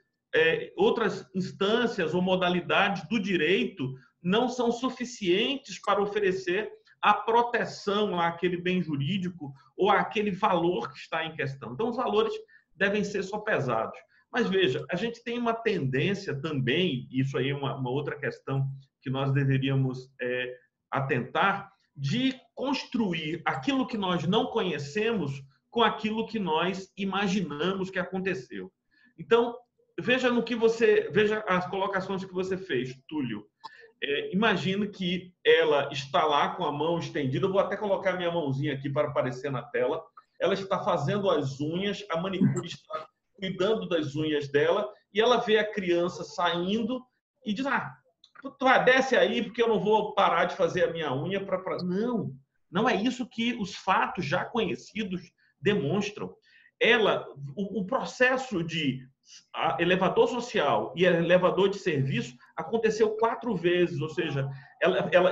instâncias ou modalidades do direito não são suficientes para oferecer a proteção àquele bem jurídico ou àquele valor que está em questão. Então, os valores devem ser sopesados. Mas, veja, a gente tem uma tendência também, isso aí é uma outra questão que nós deveríamos atentar, de construir aquilo que nós não conhecemos com aquilo que nós imaginamos que aconteceu. Então, veja as colocações que você fez, Túlio. Imagino que ela está lá com a mão estendida. Eu vou até colocar minha mãozinha aqui para aparecer na tela. Ela está fazendo as unhas, a manicure está cuidando das unhas dela, e ela vê a criança saindo e diz: tu desce aí porque eu não vou parar de fazer a minha unha para... Não é isso que os fatos já conhecidos demonstram. O processo de elevador social e elevador de serviço aconteceu 4 vezes, ou seja,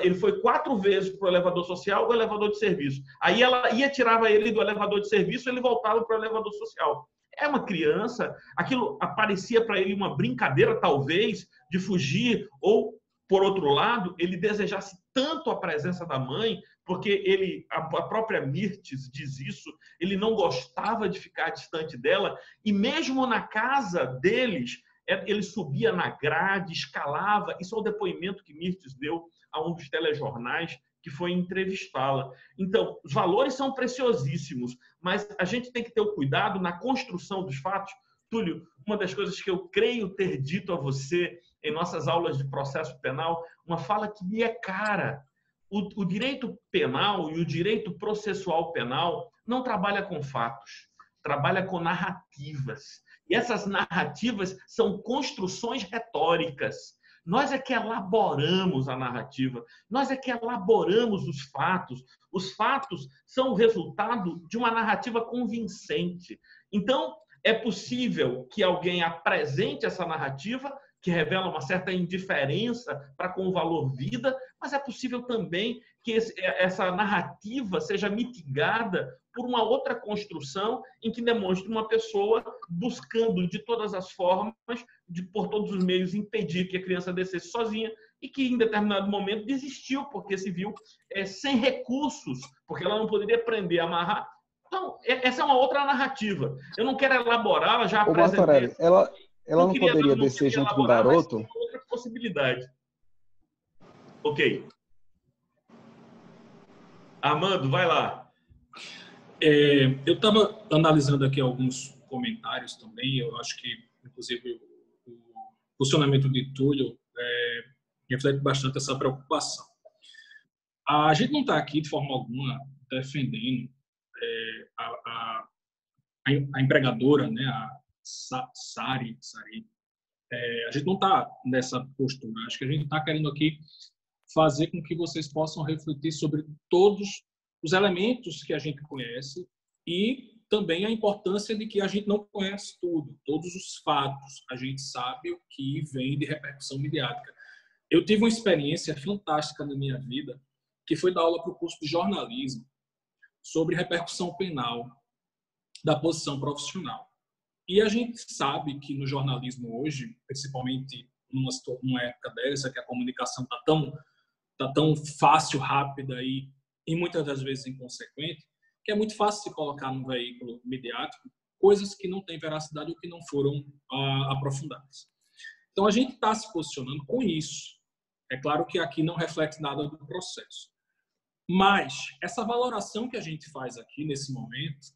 ele foi 4 vezes para o elevador social ou elevador de serviço. Aí ela tirava ele do elevador de serviço, ele voltava para o elevador social. É uma criança, aquilo parecia para ele uma brincadeira, talvez, de fugir, ou, por outro lado, ele desejasse tanto a presença da mãe, porque a própria Mirtes diz isso, ele não gostava de ficar distante dela, e mesmo na casa deles, ele subia na grade, escalava. Isso é o depoimento que Mirtes deu a um dos telejornais que foi entrevistá-la. Então, os valores são preciosíssimos, mas a gente tem que ter o cuidado na construção dos fatos. Túlio, uma das coisas que eu creio ter dito a você em nossas aulas de processo penal, uma fala que me é cara. O direito penal e o direito processual penal não trabalha com fatos, trabalha com narrativas. E essas narrativas são construções retóricas. Nós é que elaboramos a narrativa, nós é que elaboramos os fatos. Os fatos são o resultado de uma narrativa convincente. Então, é possível que alguém apresente essa narrativa, que revela uma certa indiferença para com o valor vida, mas é possível também que essa narrativa seja mitigada por uma outra construção em que demonstre uma pessoa buscando de todas as formas, por todos os meios, impedir que a criança descesse sozinha, e que em determinado momento desistiu porque se viu sem recursos, porque ela não poderia prender, amarrar. Então, essa é uma outra narrativa. Eu não quero elaborá-la, já apresentei. Martorelli, ela não poderia descer junto com o garoto? Outra possibilidade. Ok. Armando, vai lá. Eu estava analisando aqui alguns comentários também. Eu acho que, inclusive, o funcionamento de Túlio reflete bastante essa preocupação. A gente não está aqui, de forma alguma, defendendo a empregadora, né, a Sari. A gente não está nessa postura. Acho que a gente está querendo aqui fazer com que vocês possam refletir sobre todos os elementos que a gente conhece e também a importância de que a gente não conhece tudo, todos os fatos. A gente sabe o que vem de repercussão midiática. Eu tive uma experiência fantástica na minha vida, que foi dar aula para o curso de jornalismo sobre repercussão penal da posição profissional. E a gente sabe que no jornalismo hoje, principalmente numa época dessa, que a comunicação está tão fácil, rápida e muitas das vezes inconsequente, que é muito fácil se colocar no veículo midiático coisas que não têm veracidade ou que não foram aprofundadas. Então, a gente está se posicionando com isso. É claro que aqui não reflete nada do processo. Mas essa valoração que a gente faz aqui nesse momento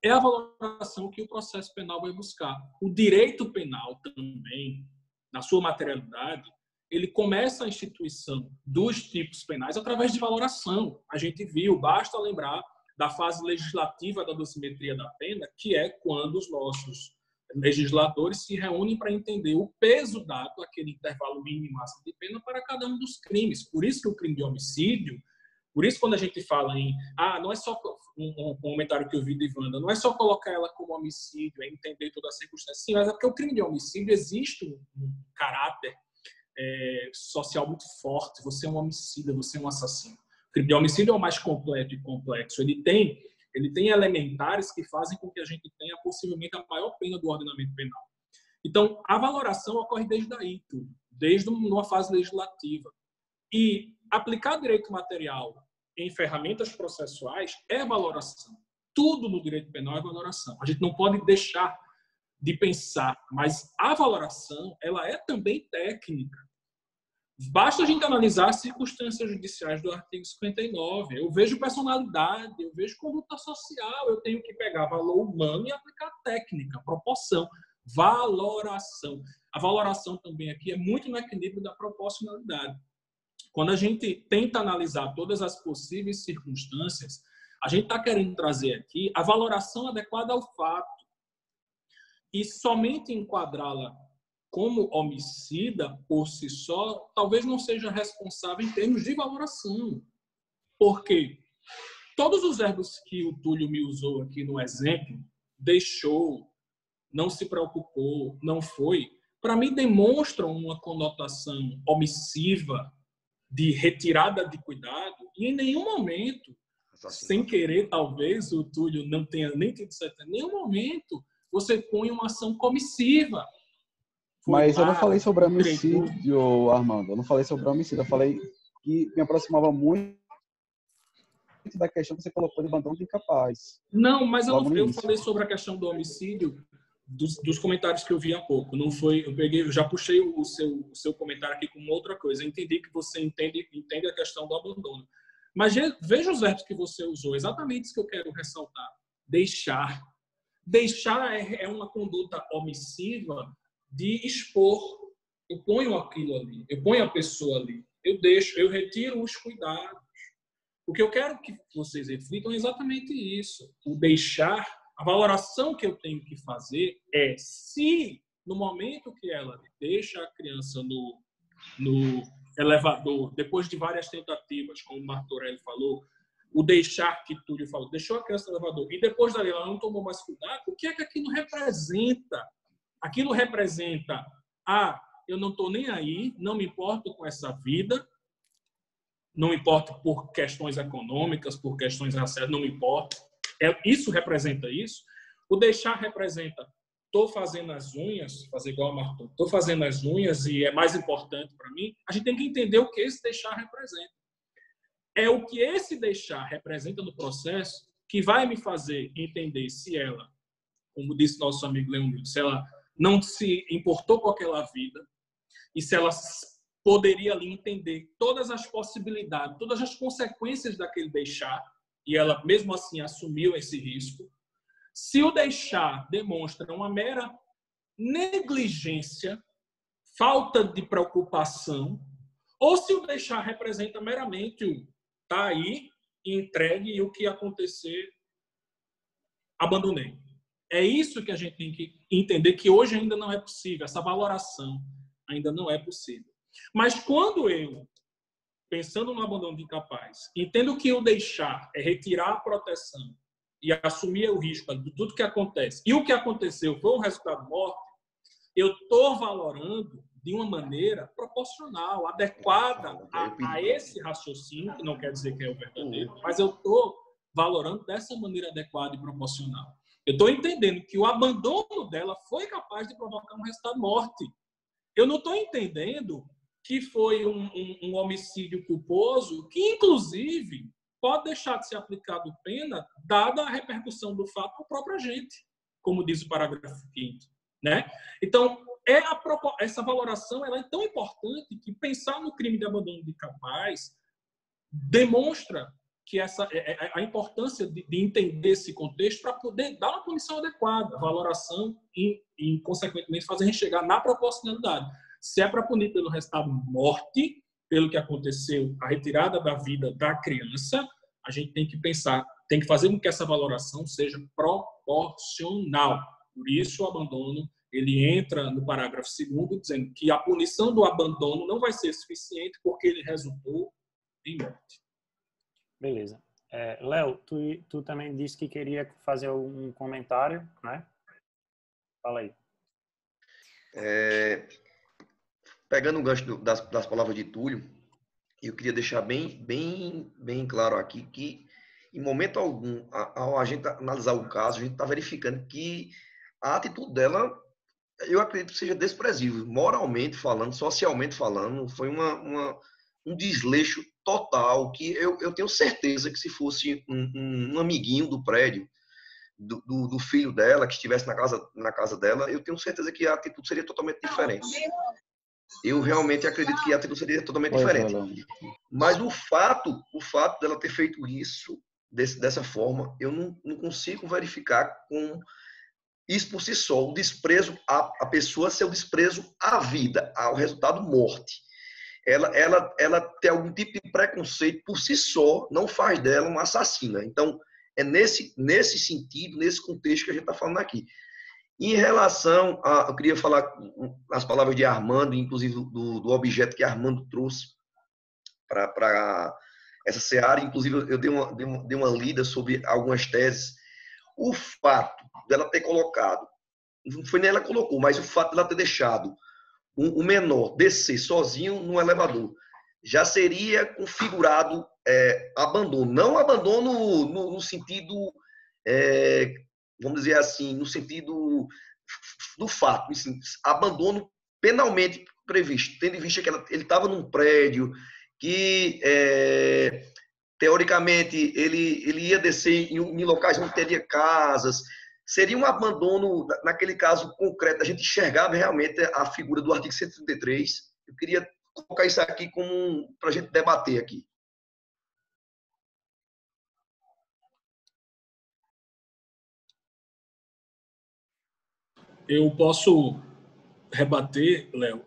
é a valoração que o processo penal vai buscar. O direito penal também, na sua materialidade, ele começa a instituição dos tipos penais através de valoração. A gente viu, basta lembrar da fase legislativa da dosimetria da pena, que é quando os nossos legisladores se reúnem para entender o peso dado, aquele intervalo mínimo e máximo de pena para cada um dos crimes. Por isso que o crime de homicídio, por isso quando a gente fala em, não é só um comentário que eu vi de Wanda, não é só colocar ela como homicídio, é entender toda a circunstância. Sim, mas é porque o crime de homicídio existe um caráter social muito forte. Você é um homicida, você é um assassino. O crime de homicídio é o mais completo e complexo. Ele tem elementares que fazem com que a gente tenha possivelmente a maior pena do ordenamento penal. Então, a valoração ocorre desde aí, desde uma fase legislativa. E aplicar direito material em ferramentas processuais é valoração. Tudo no direito penal é valoração. A gente não pode deixar de pensar, mas a valoração, ela é também técnica. Basta a gente analisar as circunstâncias judiciais do artigo 59. Eu vejo personalidade, eu vejo conduta social, eu tenho que pegar valor humano e aplicar técnica, proporção, valoração. A valoração também aqui é muito no equilíbrio da proporcionalidade. Quando a gente tenta analisar todas as possíveis circunstâncias, a gente está querendo trazer aqui a valoração adequada ao fato e somente enquadrá-la como homicida por si só, talvez não seja responsável em termos de valoração. Porque todos os verbos que o Túlio me usou aqui no exemplo, deixou, não se preocupou, não foi, para mim demonstram uma conotação omissiva, de retirada de cuidado, e em nenhum momento, sem querer, talvez, o Túlio não tenha nem tido certo, em nenhum momento você põe uma ação comissiva. Mas eu não falei sobre homicídio, Armando. Eu não falei sobre homicídio. Eu falei que me aproximava muito da questão que você colocou de abandono de incapaz. Não, mas eu falei sobre a questão do homicídio dos comentários que eu vi há pouco. Não foi, eu já puxei o seu comentário aqui com outra coisa. Eu entendi que você entende a questão do abandono. Mas veja os verbos que você usou. Exatamente isso que eu quero ressaltar. Deixar. Deixar é uma conduta omissiva de expor. Eu ponho aquilo ali, eu ponho a pessoa ali, eu deixo, eu retiro os cuidados. O que eu quero que vocês reflitam é exatamente isso. O deixar, a valoração que eu tenho que fazer é se, no momento que ela deixa a criança no elevador, depois de várias tentativas, como o Martorelli falou, o deixar que Túlio falou, deixou a criança no elevador, e depois dali ela não tomou mais cuidado, o que é que aquilo representa? Aquilo representa, eu não estou nem aí, não me importo com essa vida, não me importo por questões econômicas, por questões raciais, não me importo. Isso representa isso. O deixar representa, estou fazendo as unhas, fazer igual a Marton, estou fazendo as unhas e é mais importante para mim. A gente tem que entender o que esse deixar representa. É o que esse deixar representa no processo que vai me fazer entender se ela, como disse nosso amigo Leonildo, se ela não se importou com aquela vida e se ela poderia ali entender todas as possibilidades, todas as consequências daquele deixar, e ela mesmo assim assumiu esse risco. Se o deixar demonstra uma mera negligência, falta de preocupação, ou se o deixar representa meramente o tá aí, entregue e o que acontecer, abandonei. É isso que a gente tem que entender que hoje ainda não é possível, essa valoração ainda não é possível. Mas quando eu, pensando no abandono de incapaz, entendo que o deixar é retirar a proteção e assumir o risco de tudo que acontece, e o que aconteceu foi um resultado morte, eu estou valorando de uma maneira proporcional, adequada a esse raciocínio, que não quer dizer que é o verdadeiro, mas eu estou valorando dessa maneira adequada e proporcional. Eu estou entendendo que o abandono dela foi capaz de provocar um resultado morte. Eu não estou entendendo que foi um homicídio culposo que, inclusive, pode deixar de ser aplicado pena dada a repercussão do fato ao próprio agente, como diz o parágrafo 5º, né? Então, essa valoração ela é tão importante que pensar no crime de abandono de incapaz demonstra que a importância de entender esse contexto para poder dar uma punição adequada, valoração e, consequentemente, fazer chegar na proporcionalidade. Se é para punir pelo resultado morte, pelo que aconteceu, a retirada da vida da criança, a gente tem que pensar, tem que fazer com que essa valoração seja proporcional. Por isso, o abandono ele entra no parágrafo 2º, dizendo que a punição do abandono não vai ser suficiente porque ele resultou em morte. Beleza. Léo, tu também disse que queria fazer um comentário, né? Fala aí. Pegando o gancho das palavras de Túlio, eu queria deixar bem claro aqui que, em momento algum, ao a gente analisar o caso, a gente está verificando que a atitude dela, eu acredito que seja desprezível, moralmente falando, socialmente falando, foi um desleixo total, que eu tenho certeza que se fosse um amiguinho do prédio, do filho dela, que estivesse na casa dela, eu tenho certeza que a atitude seria totalmente diferente. Eu realmente acredito que a atitude seria totalmente diferente. Mas o fato dela ter feito isso dessa forma, eu não consigo verificar com isso por si só, o desprezo à pessoa, seu desprezo à vida, ao resultado morte. Ela tem algum tipo de preconceito por si só, não faz dela uma assassina. Então, é nesse sentido, nesse contexto que a gente está falando aqui. Em relação eu queria falar as palavras de Armando, inclusive do objeto que Armando trouxe para essa seara. Inclusive, eu dei uma lida sobre algumas teses. O fato dela ter colocado, não foi nem ela colocou, mas o fato dela ter deixado o menor descer sozinho no elevador, já seria configurado abandono. Não abandono no sentido, vamos dizer assim, no sentido do fato, assim, abandono penalmente previsto, tendo em vista que ele estava num prédio que, teoricamente, ele ia descer em locais onde teria casas. Seria um abandono, naquele caso concreto, a gente enxergava realmente a figura do artigo 133. Eu queria colocar isso aqui para a gente debater aqui. Eu posso rebater, Léo.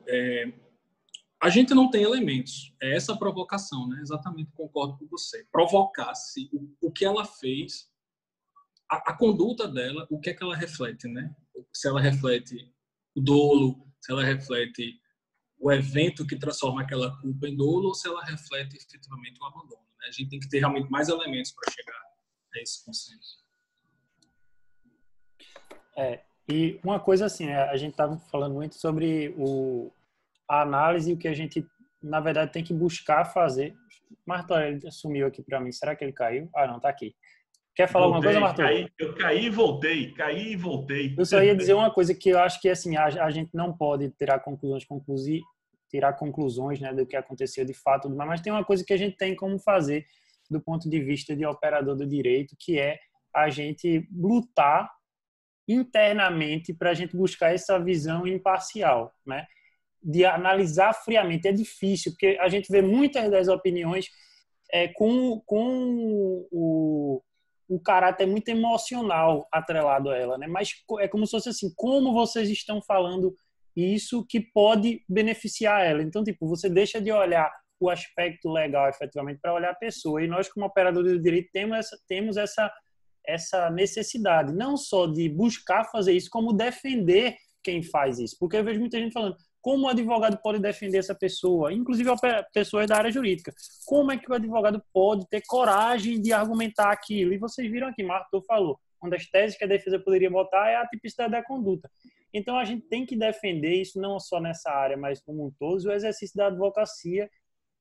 A gente não tem elementos. É essa provocação, né? Exatamente, concordo com você. Provocar-se o que ela fez, a conduta dela, o que é que ela reflete, né? Se ela reflete o dolo, se ela reflete o evento que transforma aquela culpa em dolo, ou se ela reflete efetivamente o abandono, né? A gente tem que ter realmente mais elementos para chegar a esse consenso. E uma coisa assim, a gente estava falando muito sobre a análise e o que a gente, na verdade, tem que buscar fazer. Martor, ele sumiu aqui para mim. Será que ele caiu? Ah, não, tá aqui. Quer falar alguma coisa, Martor? Eu caí e voltei. Eu só ia dizer uma coisa que eu acho que assim, a gente não pode tirar conclusões, né, do que aconteceu de fato, mas tem uma coisa que a gente tem como fazer do ponto de vista de operador do direito, que é a gente lutar internamente para a gente buscar essa visão imparcial, né? De analisar friamente. É difícil, porque a gente vê muitas das opiniões com o caráter muito emocional atrelado a ela, né? Mas é como se fosse assim, como vocês estão falando isso que pode beneficiar ela. Então, tipo, você deixa de olhar o aspecto legal, efetivamente, para olhar a pessoa. E nós, como operadores do direito, temos essa necessidade, não só de buscar fazer isso, como defender quem faz isso. Porque eu vejo muita gente falando, como o advogado pode defender essa pessoa? Inclusive pessoas da área jurídica. Como é que o advogado pode ter coragem de argumentar aquilo? E vocês viram aqui, Martor falou, uma das teses que a defesa poderia botar é a tipicidade da conduta. Então, a gente tem que defender isso não só nessa área, mas como um todo, o exercício da advocacia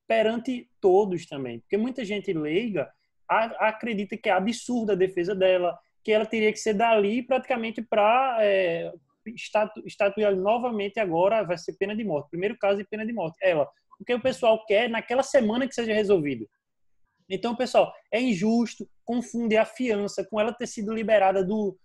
perante todos também. Porque muita gente leiga acredita que é absurda a defesa dela, que ela teria que ser dali praticamente para estatuir novamente agora, vai ser pena de morte. Primeiro caso de pena de morte. Ela. Porque o pessoal quer naquela semana que seja resolvido. Então, pessoal, é injusto confundir a fiança com ela ter sido liberada do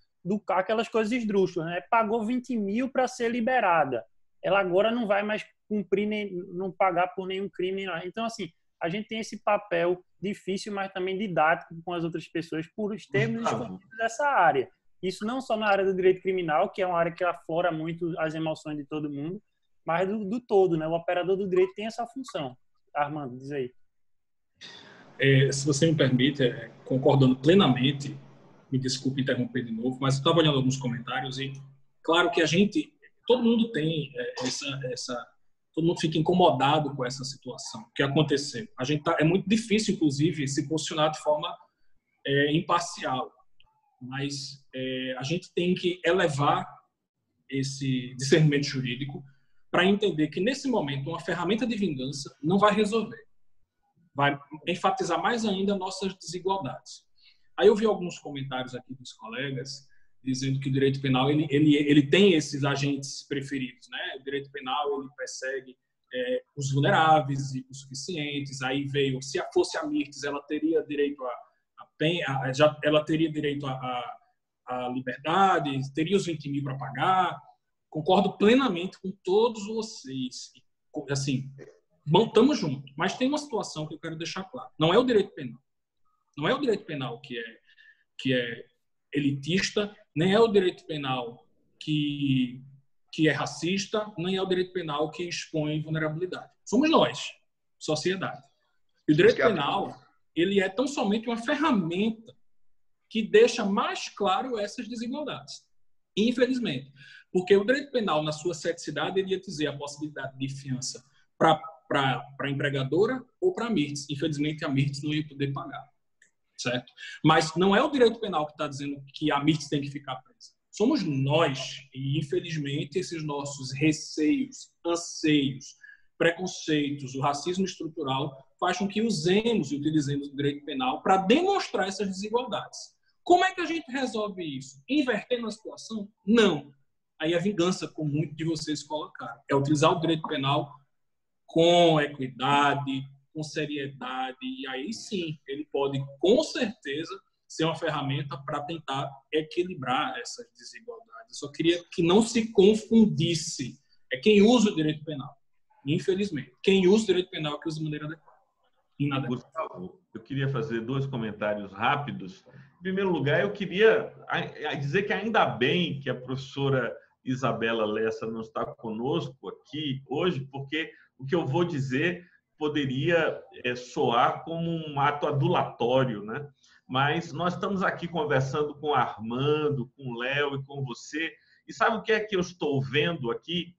carro, aquelas coisas esdrúxulas, né? Pagou 20 mil para ser liberada. Ela agora não vai mais cumprir, não pagar por nenhum crime. Então, assim, a gente tem esse papel difícil, mas também didático com as outras pessoas por termos escondidos dessa área. Isso não só na área do direito criminal, que é uma área que aflora muito as emoções de todo mundo, mas do todo, né? O operador do direito tem essa função. Armando, diz aí. Se você me permite, concordando plenamente, me desculpe interromper de novo, mas eu estava olhando alguns comentários e, claro que todo mundo tem todo mundo fica incomodado com essa situação que aconteceu. É muito difícil, inclusive, se posicionar de forma imparcial, mas a gente tem que elevar esse discernimento jurídico para entender que, nesse momento, uma ferramenta de vingança não vai resolver. Vai enfatizar mais ainda nossas desigualdades. Aí eu vi alguns comentários aqui dos colegas dizendo que o direito penal ele tem esses agentes preferidos, né? O direito penal ele persegue os vulneráveis e os suficientes. Aí veio, se fosse a Mirtes, ela teria direito ela teria direito à liberdade, teria os 20 mil para pagar. Concordo plenamente com todos vocês. Assim, estamos juntos. Mas tem uma situação que eu quero deixar claro. Não é o direito penal. Não é o direito penal que é elitista, nem é o direito penal que é racista, nem é o direito penal que expõe vulnerabilidade. Somos nós, sociedade. E o direito penal, ele é tão somente uma ferramenta que deixa mais claro essas desigualdades. Infelizmente. Porque o direito penal, na sua ceticidade, ele ia dizer a possibilidade de fiança para a empregadora ou para a Mirtes. Infelizmente, a Mirtes não ia poder pagar. Certo? Mas não é o direito penal que está dizendo que a Mirtes tem que ficar presa. Somos nós. E, infelizmente, esses nossos receios, anseios, preconceitos, o racismo estrutural faz com que usemos e utilizemos o direito penal para demonstrar essas desigualdades. Como é que a gente resolve isso? Invertendo a situação? Não. Aí a vingança, como muitos de vocês colocaram, é utilizar o direito penal com equidade, com seriedade, e aí sim, ele pode, com certeza, ser uma ferramenta para tentar equilibrar essas desigualdades. Eu só queria que não se confundisse. É quem usa o direito penal, infelizmente. Quem usa o direito penal que usa de maneira adequada. Gustavo, eu queria fazer 2 comentários rápidos. Em primeiro lugar, eu queria dizer que ainda bem que a professora Isabela Lessa não está conosco aqui hoje, porque o que eu vou dizer poderia soar como um ato adulatório, né? Mas nós estamos aqui conversando com o Armando, com o Léo e com você. E sabe o que é que eu estou vendo aqui?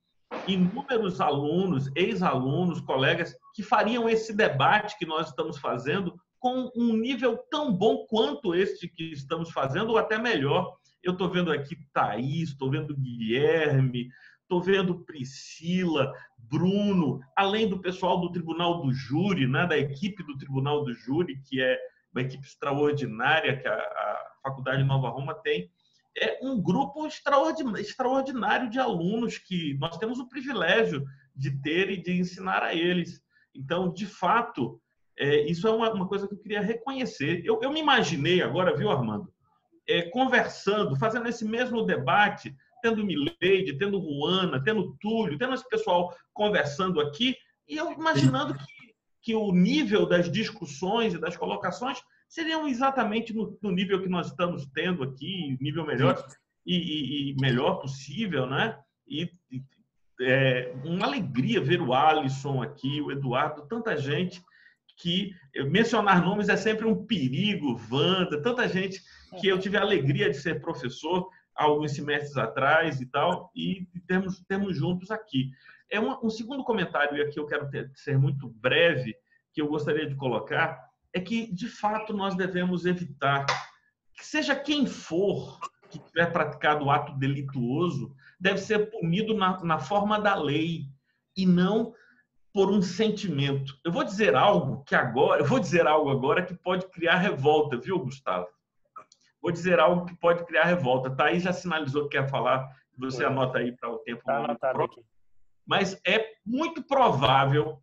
Inúmeros alunos, ex-alunos, colegas, que fariam esse debate que nós estamos fazendo com um nível tão bom quanto este que estamos fazendo, ou até melhor. Eu estou vendo aqui Thaís, estou vendo Guilherme, estou vendo Priscila, Bruno, além do pessoal do Tribunal do Júri, né, da equipe do Tribunal do Júri, que é uma equipe extraordinária que a Faculdade Nova Roma tem. É um grupo extraordinário de alunos que nós temos o privilégio de ter e de ensinar a eles. Então, de fato, isso é uma coisa que eu queria reconhecer. Eu me imaginei agora, viu, Armando, conversando, fazendo esse mesmo debate, tendo Mileide, tendo Ruana, tendo Túlio, tendo esse pessoal conversando aqui, e eu imaginando que o nível das discussões e das colocações seriam exatamente no nível que nós estamos tendo aqui, nível melhor e melhor possível, né? E uma alegria ver o Alisson aqui, o Eduardo, tanta gente que mencionar nomes é sempre um perigo, Wanda, tanta gente que eu tive a alegria de ser professor há alguns semestres atrás e tal, e temos juntos aqui. Um segundo comentário, e aqui eu quero ser muito breve, que eu gostaria de colocar, é que, de fato, nós devemos evitar que seja quem for que tiver praticado o ato delituoso, deve ser punido na forma da lei e não por um sentimento. Eu vou dizer algo agora que pode criar revolta, viu, Gustavo? Vou dizer algo que pode criar revolta. Thaís já sinalizou que quer falar, você anota aí para o tempo. Tá anotado aqui. Mas é muito provável.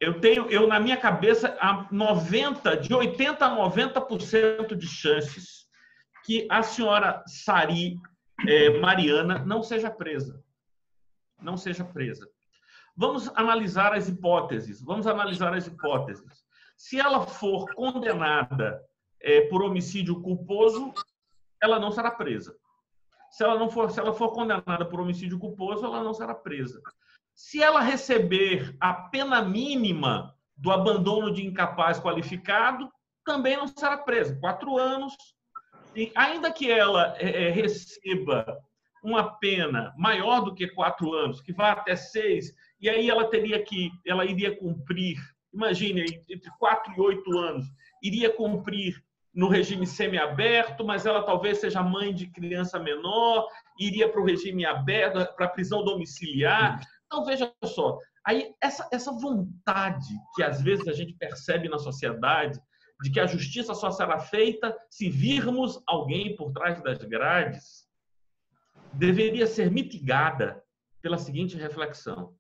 Eu na minha cabeça, de 80% a 90% de chances que a senhora Sari Mariana não seja presa. Não seja presa. Vamos analisar as hipóteses. Se ela for condenada por homicídio culposo, ela não será presa. Se ela for condenada por homicídio culposo, ela não será presa. Se ela receber a pena mínima do abandono de incapaz qualificado, também não será presa. 4 anos, E ainda que ela receba uma pena maior do que 4 anos, que vá até 6, e aí ela iria cumprir, imagine, entre 4 e 8 anos, iria cumprir no regime semiaberto, mas ela talvez seja mãe de criança menor, iria para o regime aberto, para a prisão domiciliar. Então, veja só, aí essa vontade que às vezes a gente percebe na sociedade de que a justiça só será feita se virmos alguém por trás das grades, deveria ser mitigada pela seguinte reflexão.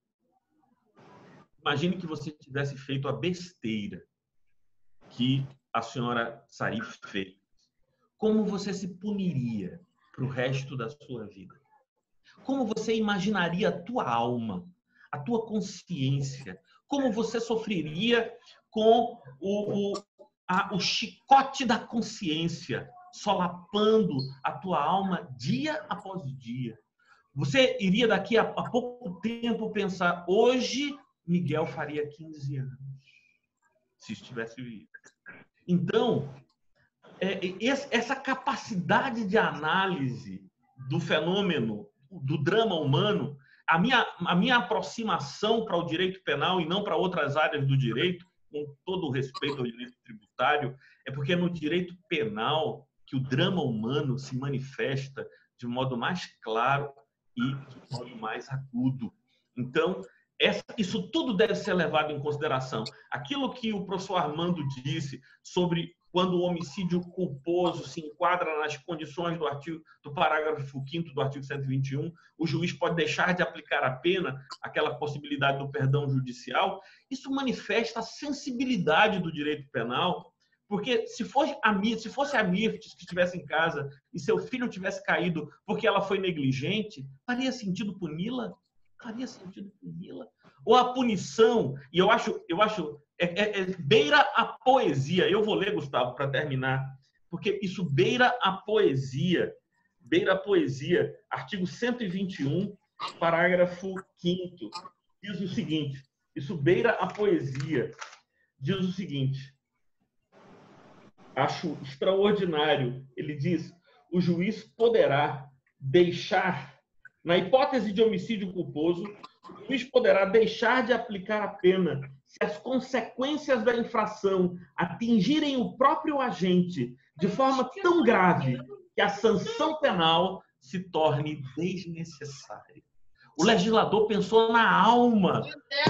Imagine que você tivesse feito a besteira que a senhora Sarif fez. Como você se puniria para o resto da sua vida? Como você imaginaria a tua alma, a tua consciência? Como você sofreria com o chicote da consciência solapando a tua alma dia após dia? Você iria daqui a pouco tempo pensar, hoje Miguel faria 15 anos, se estivesse vivo. Então, essa capacidade de análise do fenômeno, do drama humano, a minha aproximação para o direito penal e não para outras áreas do direito, com todo o respeito ao direito tributário, é porque é no direito penal que o drama humano se manifesta de modo mais claro e de modo mais agudo. Então, isso tudo deve ser levado em consideração. Aquilo que o professor Armando disse sobre quando o homicídio culposo se enquadra nas condições do parágrafo 5º do artigo 121, o juiz pode deixar de aplicar a pena, aquela possibilidade do perdão judicial. Isso manifesta a sensibilidade do direito penal, porque se fosse a Mirtes que estivesse em casa e seu filho tivesse caído porque ela foi negligente, faria sentido puni-la? Faria sentido puni-la? Ou a punição, e eu acho beira a poesia. Eu vou ler, Gustavo, para terminar, porque isso beira a poesia. Beira a poesia. Artigo 121, parágrafo 5º, diz o seguinte, isso beira a poesia. Diz o seguinte, acho extraordinário, ele diz, o juiz poderá deixar, na hipótese de homicídio culposo, o juiz poderá deixar de aplicar a pena se as consequências da infração atingirem o próprio agente de forma tão grave que a sanção penal se torne desnecessária. O legislador pensou na alma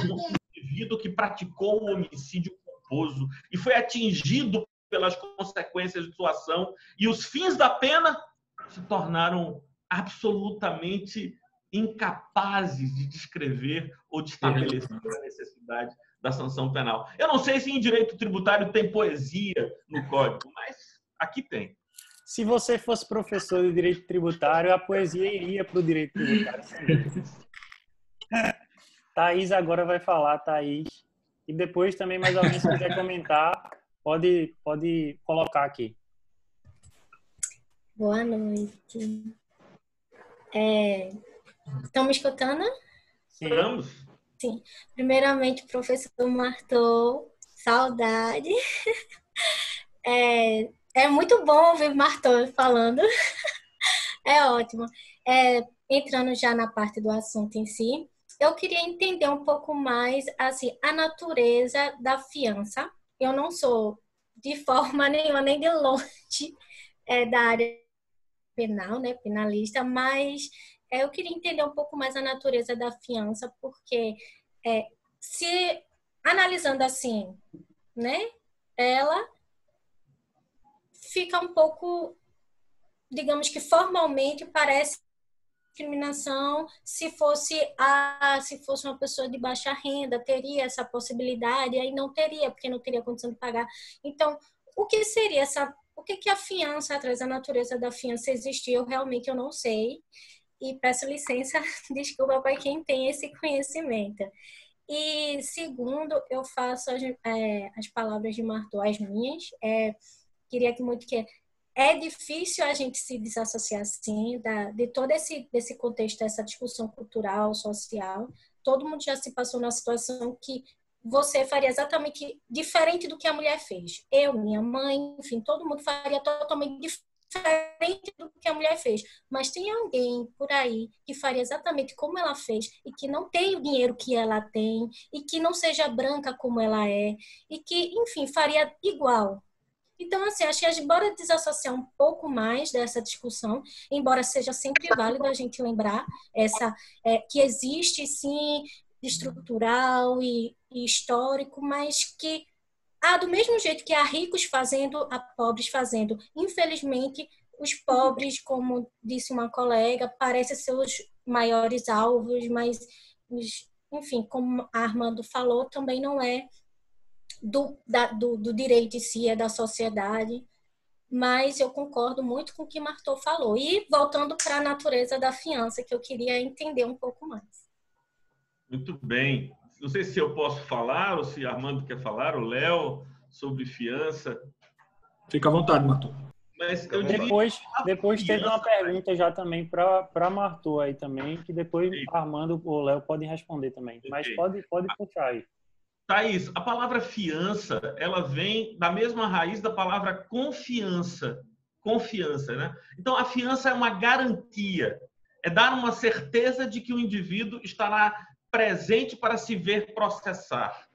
do indivíduo que praticou o homicídio culposo e foi atingido pelas consequências de sua ação, e os fins da pena se tornaram absolutamente incapazes de descrever ou de estabelecer a necessidade da sanção penal. Eu não sei se em direito tributário tem poesia no código, mas aqui tem. Se você fosse professor de direito tributário, a poesia iria para o direito tributário. Thaís agora vai falar, Thaís. E depois também mais alguém, se quiser comentar, pode colocar aqui. Boa noite. Estão me escutando? Estamos. Sim. Primeiramente, professor Martô, saudade. É muito bom ouvir Martô falando. É ótimo. Entrando já na parte do assunto em si, eu queria entender um pouco mais assim, a natureza da fiança. Eu não sou de forma nenhuma, nem de longe, da área penal, né, penalista, mas eu queria entender um pouco mais a natureza da fiança, porque se analisando assim, né, ela fica um pouco, digamos que formalmente parece discriminação. Se fosse uma pessoa de baixa renda, teria essa possibilidade, aí não teria, porque não teria condição de pagar. Então, o que seria o que a fiança traz, a natureza da fiança existir? Eu realmente não sei. E peço licença, desculpa para quem tem esse conhecimento. E segundo, eu faço as palavras de Martô as minhas. Queria muito que é difícil a gente se desassociar assim de todo desse contexto, dessa discussão cultural, social. Todo mundo já se passou numa situação que você faria exatamente diferente do que a mulher fez. Eu, minha mãe, enfim, todo mundo faria totalmente diferente do que a mulher fez. Mas tem alguém por aí que faria exatamente como ela fez e que não tem o dinheiro que ela tem e que não seja branca como ela é e que, enfim, faria igual. Então, assim, acho que embora desassociar um pouco mais dessa discussão, embora seja sempre válido a gente lembrar que existe, sim, estrutural e histórico, mas que do mesmo jeito que há ricos fazendo, há pobres fazendo. Infelizmente, os pobres, como disse uma colega, parecem ser os maiores alvos, mas, enfim, como a Armando falou, também não é do direito em si, é da sociedade. Mas eu concordo muito com o que Martô falou. E voltando para a natureza da fiança, que eu queria entender um pouco mais. Muito bem. Não sei se eu posso falar, ou se Armando quer falar, o Léo, sobre fiança. Fica à vontade, Martô. Mas eu depois teve uma pergunta já também para Martô aí também, que depois Armando ou Léo podem responder também. Mas pode puxar aí. Thaís, a palavra fiança, ela vem da mesma raiz da palavra confiança. Confiança, né? Então, a fiança é uma garantia. É dar uma certeza de que o indivíduo estará presente para se ver processar.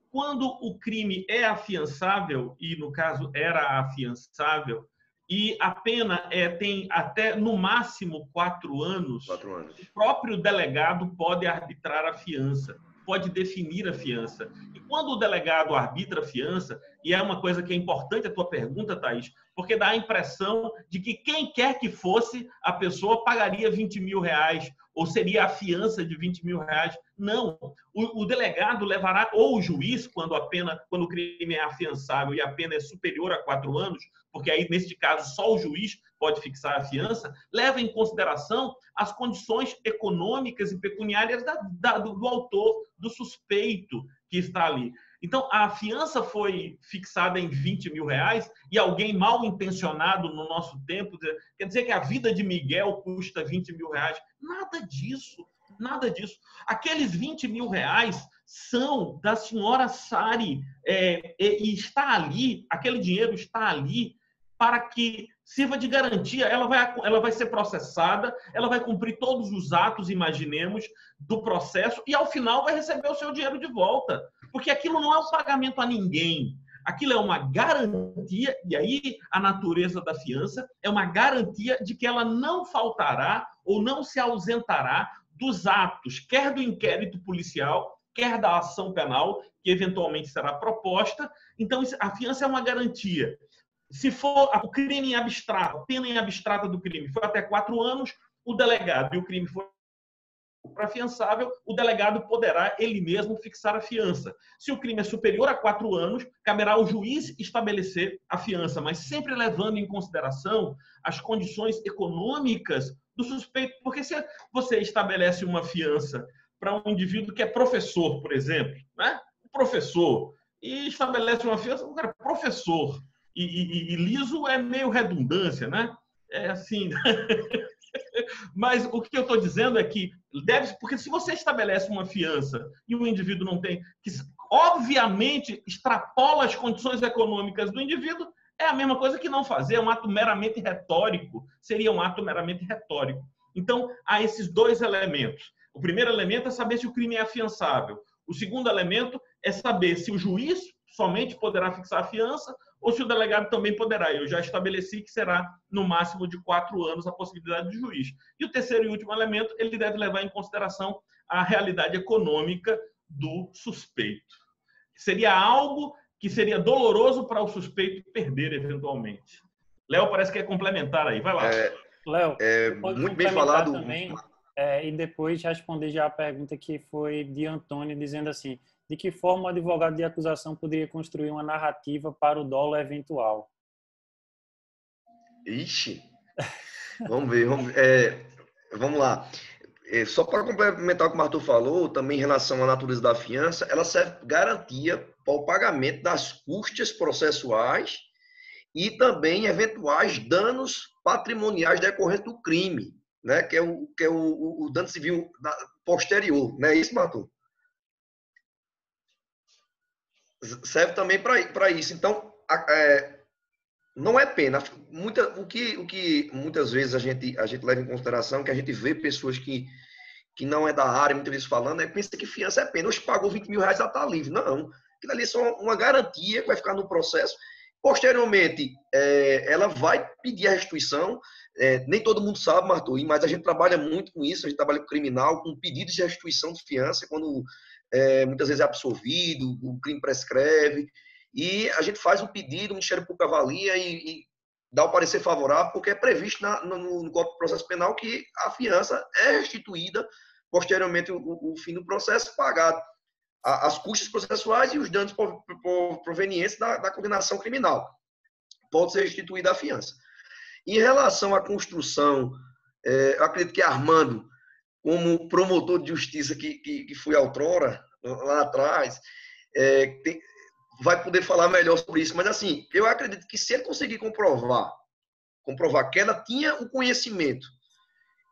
Quando o crime é afiançável, e no caso era afiançável, e a pena tem até, no máximo, 4 anos, o próprio delegado pode arbitrar a fiança, pode definir a fiança. E quando o delegado arbitra a fiança, e é uma coisa que é importante a tua pergunta, Thaís, porque dá a impressão de que quem quer que fosse a pessoa pagaria 20 mil reais, ou seria a fiança de 20 mil reais. Não. O delegado levará, ou o juiz, quando o crime é afiançável e a pena é superior a 4 anos, porque aí, neste caso, só o juiz pode fixar a fiança, leva em consideração as condições econômicas e pecuniárias do autor, do suspeito que está ali. Então, a fiança foi fixada em 20 mil reais e alguém mal intencionado no nosso tempo, quer dizer que a vida de Miguel custa 20 mil reais. Nada disso, nada disso. Aqueles 20 mil reais são da senhora Sari e está ali, aquele dinheiro está ali para que sirva de garantia. Ela vai ser processada, ela vai cumprir todos os atos, imaginemos, do processo e, ao final, vai receber o seu dinheiro de volta. Porque aquilo não é um pagamento a ninguém. Aquilo é uma garantia, e aí a natureza da fiança é uma garantia de que ela não faltará ou não se ausentará dos atos, quer do inquérito policial, quer da ação penal, que eventualmente será proposta. Então, a fiança é uma garantia. Se for o crime em abstrato, a pena em abstrata do crime foi até 4 anos, o delegado, e o crime foi para afiançável, o delegado poderá ele mesmo fixar a fiança. Se o crime é superior a 4 anos, caberá ao juiz estabelecer a fiança, mas sempre levando em consideração as condições econômicas do suspeito. Porque se você estabelece uma fiança para um indivíduo que é professor, por exemplo, né? Professor, e estabelece uma fiança, o cara é professor, e liso é meio redundância, né? É assim... Mas o que eu estou dizendo é que porque se você estabelece uma fiança e o indivíduo não tem, que obviamente extrapola as condições econômicas do indivíduo, é a mesma coisa que não fazer, é um ato meramente retórico, seria um ato meramente retórico. Então, há esses 2 elementos. O primeiro elemento é saber se o crime é afiançável. O segundo elemento é saber se o juiz somente poderá fixar a fiança ou se o delegado também poderá. Eu já estabeleci que será no máximo de 4 anos a possibilidade de juiz. E o terceiro e último elemento, ele deve levar em consideração a realidade econômica do suspeito. Seria algo que seria doloroso para o suspeito perder eventualmente. Léo parece que é complementar aí. Vai lá. Léo, muito bem falado. Também, e depois responder já a pergunta que foi de Antônio, dizendo assim: de que forma o advogado de acusação poderia construir uma narrativa para o dolo eventual? Ixi, vamos ver. Vamos lá. Só para complementar o que o Martô falou, também em relação à natureza da fiança, ela serve garantia para o pagamento das custas processuais e também eventuais danos patrimoniais decorrentes do crime, né? Que é o dano civil posterior, não é isso, Martô? Serve também para isso. Então, Não é pena. O que muitas vezes a gente leva em consideração, que a gente vê pessoas que não é da área, muitas vezes falando, pensa que fiança é pena. Hoje pagou 20 mil reais, já está livre. Não. Aquilo ali é só uma garantia que vai ficar no processo. Posteriormente, ela vai pedir a restituição. Nem todo mundo sabe, Martor, mas a gente trabalha muito com isso. A gente trabalha com criminal, com pedidos de restituição de fiança, quando muitas vezes é absolvido, o crime prescreve. E a gente faz um pedido, o Ministério Público avalia e dá o parecer favorável, porque é previsto no Código de Processo Penal que a fiança é restituída posteriormente o fim do processo, pagado as custas processuais e os danos provenientes da condenação criminal. Pode ser restituída a fiança. Em relação à construção, eu acredito que Armando, como promotor de justiça que foi outrora, lá atrás, vai poder falar melhor sobre isso. Mas, assim, eu acredito que se ele conseguir comprovar que ela tinha o conhecimento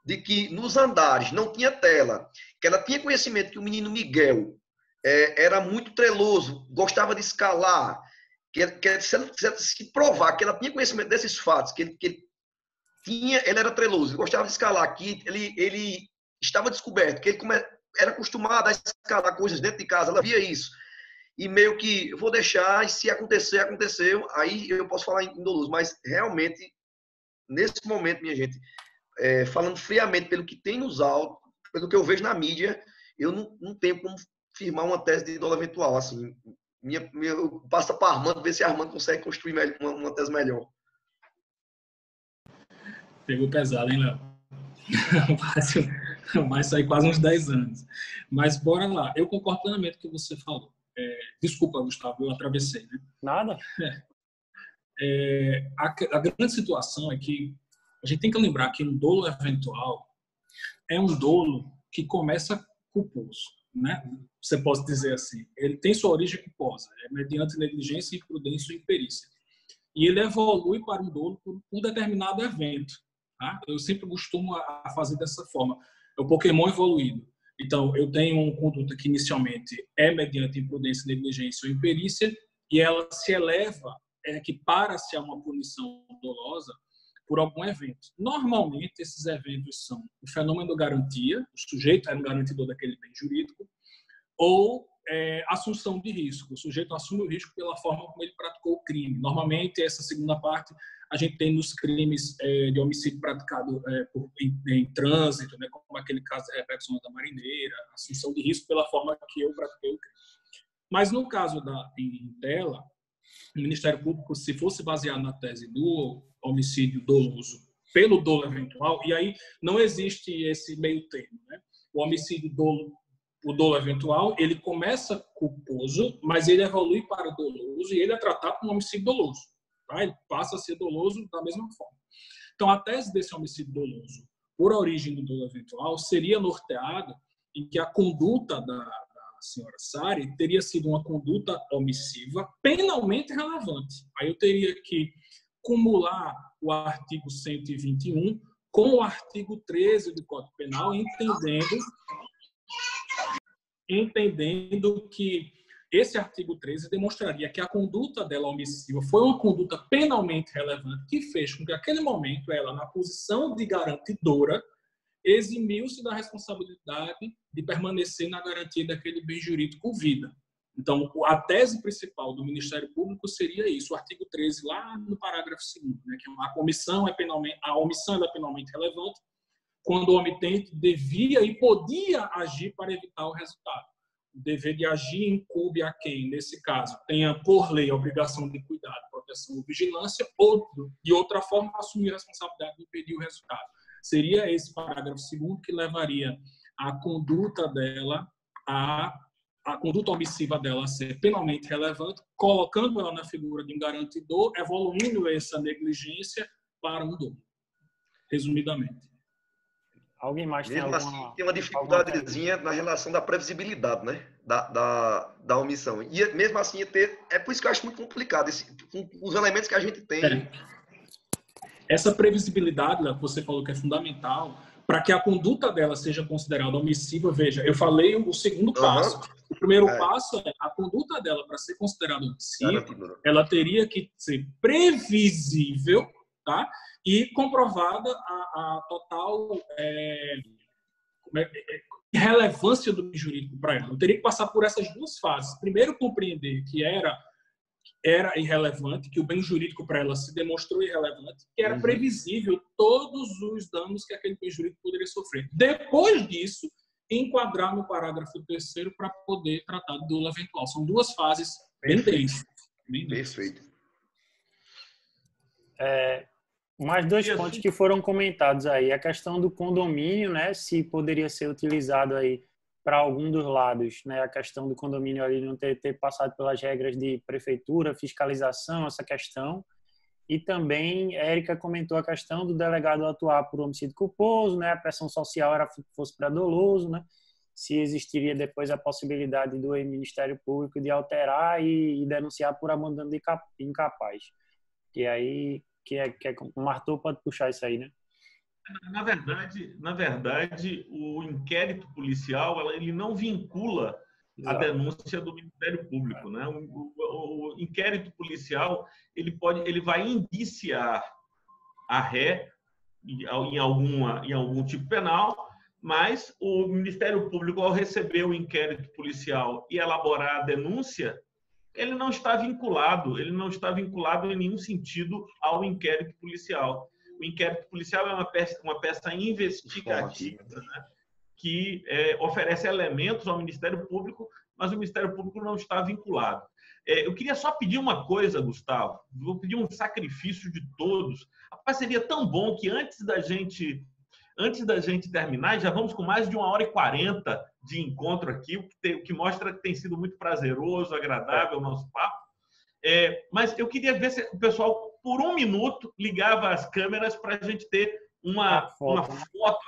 de que nos andares não tinha tela, que ela tinha conhecimento que o menino Miguel era muito treloso, gostava de escalar, se provar que ela tinha conhecimento desses fatos, que ele era treloso, ele gostava de escalar, que ele estava descoberto, que ele era acostumado a escalar coisas dentro de casa, ela via isso. E meio que, eu vou deixar, e se acontecer, aconteceu, aí eu posso falar em doloso, mas realmente, nesse momento, minha gente, falando friamente pelo que tem nos autos, pelo que eu vejo na mídia, eu não tenho como firmar uma tese de dolo eventual, assim, passa para Armando, ver se Armando consegue construir uma tese melhor. Pegou pesado, hein, Léo? Vai sair quase uns 10 anos. Mas bora lá. Eu concordo plenamente com o que você falou. Desculpa, Gustavo, eu atravessei, né? Nada. A grande situação é que a gente tem que lembrar que um dolo eventual é um dolo que começa culposo, né? Você pode dizer assim. Ele tem sua origem culposa, mediante negligência, imprudência ou imperícia. E ele evolui para um dolo por um determinado evento. Tá? Eu sempre costumo a fazer dessa forma. É o Pokémon evoluído. Então, eu tenho uma conduta que inicialmente é mediante imprudência, negligência ou imperícia, e ela se eleva, equipara-se a uma punição dolosa por algum evento. Normalmente, esses eventos são o fenômeno garantia, o sujeito é um garantidor daquele bem jurídico, ou assunção de risco. O sujeito assume o risco pela forma como ele praticou o crime. Normalmente, essa segunda parte a gente tem nos crimes de homicídio praticado em trânsito, né, como aquele caso da repressão da Marineira, assunção de risco pela forma que eu pratiquei o crime. Mas no caso da tela, o Ministério Público, se fosse baseado na tese do homicídio doloso pelo dolo eventual, e aí não existe esse meio termo, né? O homicídio o dolo eventual, ele começa culposo, mas ele evolui para doloso e ele é tratado como homicídio doloso. Tá? Ele passa a ser doloso da mesma forma. Então, a tese desse homicídio doloso, por origem do dolo eventual, seria norteada em que a conduta da senhora Sari teria sido uma conduta omissiva penalmente relevante. Aí eu teria que cumular o artigo 121 com o artigo 13 do Código Penal, entendendo que esse artigo 13 demonstraria que a conduta dela omissiva foi uma conduta penalmente relevante que fez com que, naquele momento, ela, na posição de garantidora, eximiu-se da responsabilidade de permanecer na garantia daquele bem jurídico vida. Então, a tese principal do Ministério Público seria isso, o artigo 13, lá no parágrafo 2º, né, que a omissão é penalmente relevante quando o omitente devia e podia agir para evitar o resultado. O dever de agir incumbe a quem, nesse caso, tenha por lei a obrigação de cuidado, proteção ou vigilância, ou, de outra forma, assumir a responsabilidade de impedir o resultado. Seria esse parágrafo 2º que levaria a conduta dela, a conduta omissiva dela a ser penalmente relevante, colocando ela na figura de um garantidor, evoluindo essa negligência para um dolo. Resumidamente. Alguém mais tem mesmo alguma... assim, tem uma dificuldadezinha na relação da previsibilidade, né? Da omissão. E mesmo assim, é por isso que eu acho muito complicado, com os elementos que a gente tem. Essa previsibilidade, que você falou que é fundamental, para que a conduta dela seja considerada omissiva, veja, eu falei o segundo passo. O primeiro passo é a conduta dela, para ser considerada omissiva, ela teria que ser previsível, tá? E comprovada a total relevância do bem jurídico para ela. Eu teria que passar por essas duas fases. Primeiro, compreender que era irrelevante, que o bem jurídico para ela se demonstrou irrelevante, que era previsível todos os danos que aquele bem jurídico poderia sofrer. Depois disso, enquadrar no parágrafo 3º para poder tratar do dolo eventual. São duas fases bem densas. Perfeito. Mais dois pontos que foram comentados aí. A questão do condomínio, né? Se poderia ser utilizado aí para algum dos lados, né? A questão do condomínio ali não ter passado pelas regras de prefeitura, fiscalização, essa questão. E também, Érica comentou a questão do delegado atuar por homicídio culposo, né? A pressão social fosse para doloso, né? Se existiria depois a possibilidade do Ministério Público de alterar e denunciar por abandono de incapaz. E aí, o Martô pode puxar isso aí, né? Na verdade, o inquérito policial ele não vincula a denúncia do Ministério Público, né? O inquérito policial ele vai indiciar a ré em algum tipo penal, mas o Ministério Público, ao receber o inquérito policial e elaborar a denúncia, ele não está vinculado em nenhum sentido ao inquérito policial. O inquérito policial é uma peça investigativa, né, que oferece elementos ao Ministério Público, mas o Ministério Público não está vinculado. Eu queria só pedir uma coisa, Gustavo. Vou pedir um sacrifício de todos. Rapaz, seria tão bom que antes da gente terminar, já vamos com mais de 1h40 de encontro aqui, o que mostra que tem sido muito prazeroso, agradável o nosso papo. Mas eu queria ver se o pessoal, por 1 minuto, ligava as câmeras para a gente ter uma foto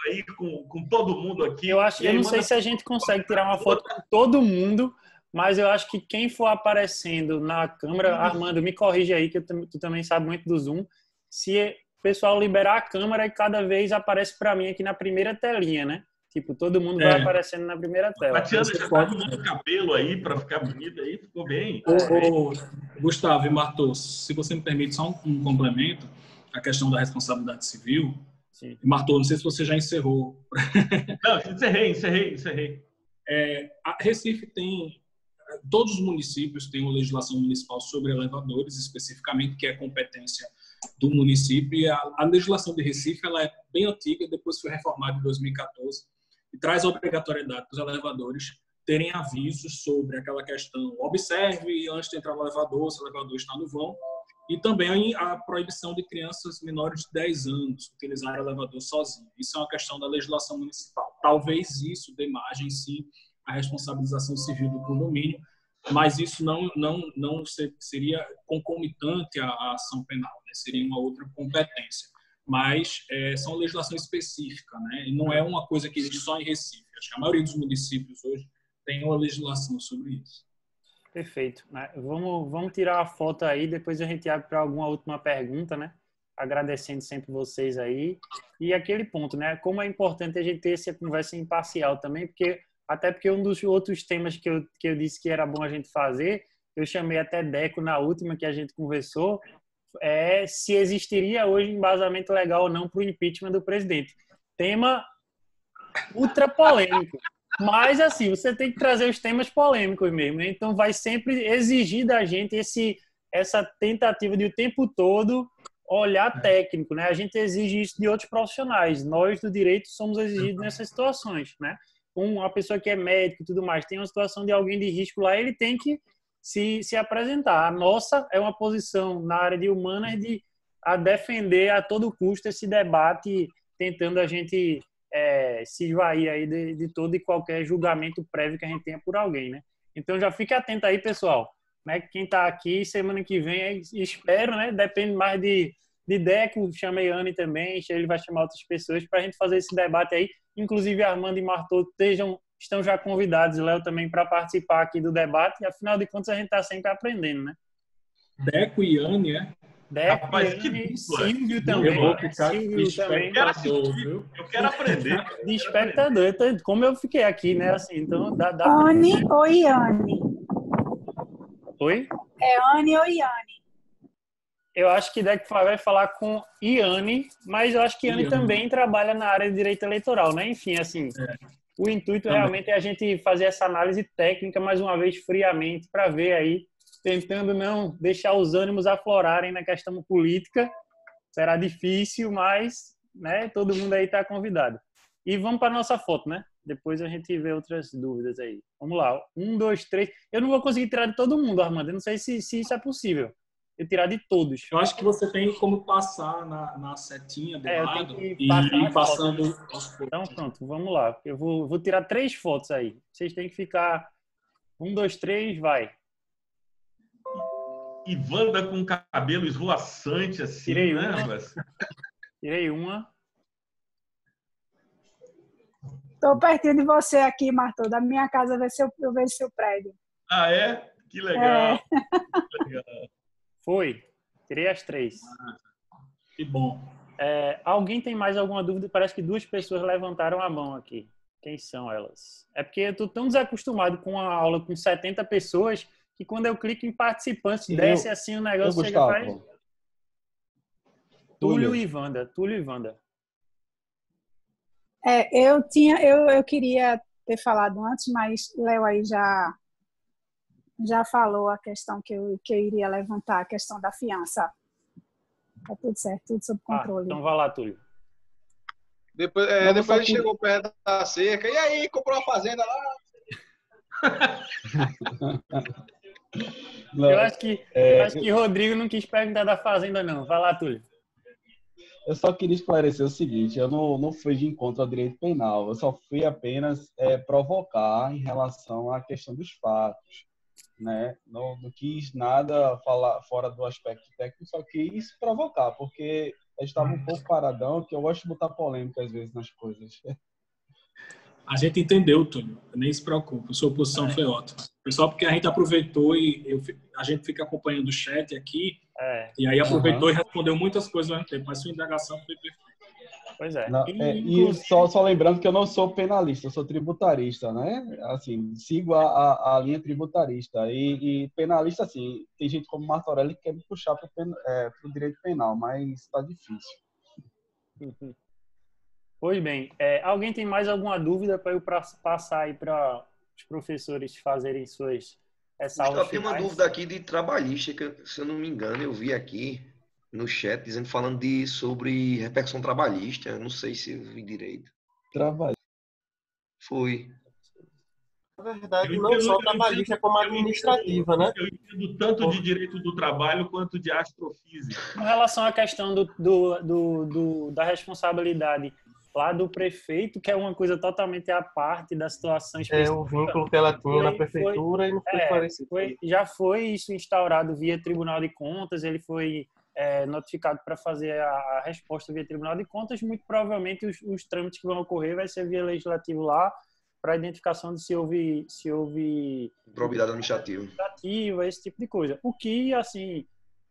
aí com todo mundo aqui. Eu não sei se a gente consegue tirar uma foto com todo mundo, mas eu acho que quem for aparecendo na câmera, Armando, me corrige aí, que tu também sabe muito do Zoom, se o pessoal liberar a câmera e cada vez aparece para mim aqui na primeira telinha, né? Tipo, todo mundo vai aparecendo na primeira tela. Tatiana já está arrumando cabelo aí para ficar bonita aí, ficou bem. Gustavo e Martô, se você me permite só um complemento, a questão da responsabilidade civil. Sim. Martô, não sei se você já encerrou. Não, encerrei. A Recife todos os municípios têm uma legislação municipal sobre elevadores, especificamente, que é competência do município. E a legislação de Recife ela é bem antiga, depois foi reformada em 2014, e traz a obrigatoriedade dos elevadores terem avisos sobre aquela questão. Observe antes de entrar no elevador, se o elevador está no vão, e também a proibição de crianças menores de 10 anos utilizar o elevador sozinho. Isso é uma questão da legislação municipal. Talvez isso dê margem, sim, à responsabilização civil do condomínio, mas isso não seria concomitante à ação penal, né? Seria uma outra competência. Mas são legislação específica, né? E não é uma coisa que existe só em Recife. Acho que a maioria dos municípios hoje tem uma legislação sobre isso. Perfeito. Vamos tirar a foto aí, depois a gente abre para alguma última pergunta, né? Agradecendo sempre vocês aí. E aquele ponto, né? Como é importante a gente ter essa conversa imparcial também, porque um dos outros temas que eu disse que era bom a gente fazer, eu chamei até Deco na última que a gente conversou, se existiria hoje embasamento legal ou não para o impeachment do presidente. Tema ultra polêmico. Mas, assim, você tem que trazer os temas polêmicos mesmo, né? Então, vai sempre exigir da gente essa tentativa de o tempo todo olhar técnico, né? A gente exige isso de outros profissionais. Nós, do direito, somos exigidos nessas situações, né? Uma pessoa que é médico e tudo mais, tem uma situação de alguém de risco lá, ele tem que se apresentar. A nossa é uma posição na área de humanas a defender a todo custo esse debate, tentando a gente se esvair aí de todo e qualquer julgamento prévio que a gente tenha por alguém, né? Então já fique atento aí, pessoal, né? Quem está aqui, semana que vem, espero, né? Depende mais de Deco, chamei Anne também, ele vai chamar outras pessoas para a gente fazer esse debate aí. Inclusive, Armando e Martô estão já convidados, Léo também, para participar aqui do debate. E, afinal de contas, a gente está sempre aprendendo, né? Deco e Anne, Rapaz, que Defiane, dupla. Silvio também. Eu vou ficar Silvio também. espectador, viu? Eu quero aprender. De espectador. Como eu fiquei aqui, né? Assim, então dá pra... Anne ou Iane? Oi? É Anne ou Iane? Eu acho que Deck vai falar com Iane, mas eu acho que Iane Iane. também trabalha na área de direito eleitoral, né? Enfim, assim, o intuito Também. realmente é a gente fazer essa análise técnica, mais uma vez, friamente, para ver aí, tentando não deixar os ânimos aflorarem na questão política. Será difícil, mas, né, todo mundo aí está convidado. E vamos para a nossa foto, né? Depois a gente vê outras dúvidas aí. Vamos lá. 1, 2, 3. Eu não vou conseguir tirar de todo mundo, Armando. Eu não sei se isso é possível. Eu tirar de todos. Eu acho que você tem como passar na setinha do eu lado tenho que e passar ir as passando fotos. aos poucos. Então, pronto. Vamos lá. Eu vou tirar 3 fotos aí. Vocês têm que ficar... 1, 2, 3, vai. E Wanda com cabelo esvoaçante assim, Tirei né? uma. Tirei uma. Estou pertinho de você aqui, Martô. Da minha casa, eu vejo seu prédio. Ah, é? Que legal. Que legal. Foi. Tirei as 3. Que bom. Alguém tem mais alguma dúvida? Parece que 2 pessoas levantaram a mão aqui. Quem são elas? É porque eu estou tão desacostumado com a aula com 70 pessoas que quando eu clico em participantes, desce assim o negócio, chega Gustavo. faz... Túlio e Wanda. Eu queria ter falado antes, mas Léo aí já falou a questão que eu iria levantar, a questão da fiança. Tá tudo certo, tudo sob controle. Então vai lá, Túlio. Depois ele chegou perto da cerca. E aí, comprou uma fazenda lá? Não, Eu acho que Rodrigo não quis perguntar da fazenda, não. Vai lá, Túlio. eu só queria esclarecer o seguinte, eu não fui de encontro ao direito penal, eu só fui apenas provocar em relação à questão dos fatos, né? Não quis nada falar fora do aspecto técnico, só quis provocar, porque eu estava um pouco paradão, que eu gosto de botar polêmica às vezes nas coisas. A gente entendeu, Túlio. Nem se preocupe. Sua posição foi ótima. Pessoal, porque a gente aproveitou e a gente fica acompanhando o chat aqui. E aí aproveitou e respondeu muitas coisas ao mesmo tempo. Mas sua indagação foi perfeita. Pois é. Não, e só lembrando que eu não sou penalista, eu sou tributarista, né? Assim, sigo a linha tributarista. E penalista, assim, tem gente como Martorelli que quer me puxar para o direito penal, mas está difícil. Pois bem, alguém tem mais alguma dúvida para eu passar aí para os professores fazerem suas ressalvas Tem uma finais? dúvida aqui de trabalhista, que se eu não me engano, eu vi aqui no chat falando sobre repercussão trabalhista. Eu não sei se eu vi direito. Trabalho. Foi. Na verdade, não só trabalhista, como administrativa, né? Eu entendo tanto de direito do trabalho quanto de astrofísica. Com relação à questão da responsabilidade lá do prefeito, que é uma coisa totalmente à parte da situação específica. O vínculo que ela tinha na prefeitura e não foi esclarecido. Já foi isso instaurado via Tribunal de Contas, ele foi notificado para fazer a resposta via Tribunal de Contas. Muito provavelmente os trâmites que vão ocorrer vai ser via legislativo lá, para identificação de se houve probidade administrativa, esse tipo de coisa. O que, assim,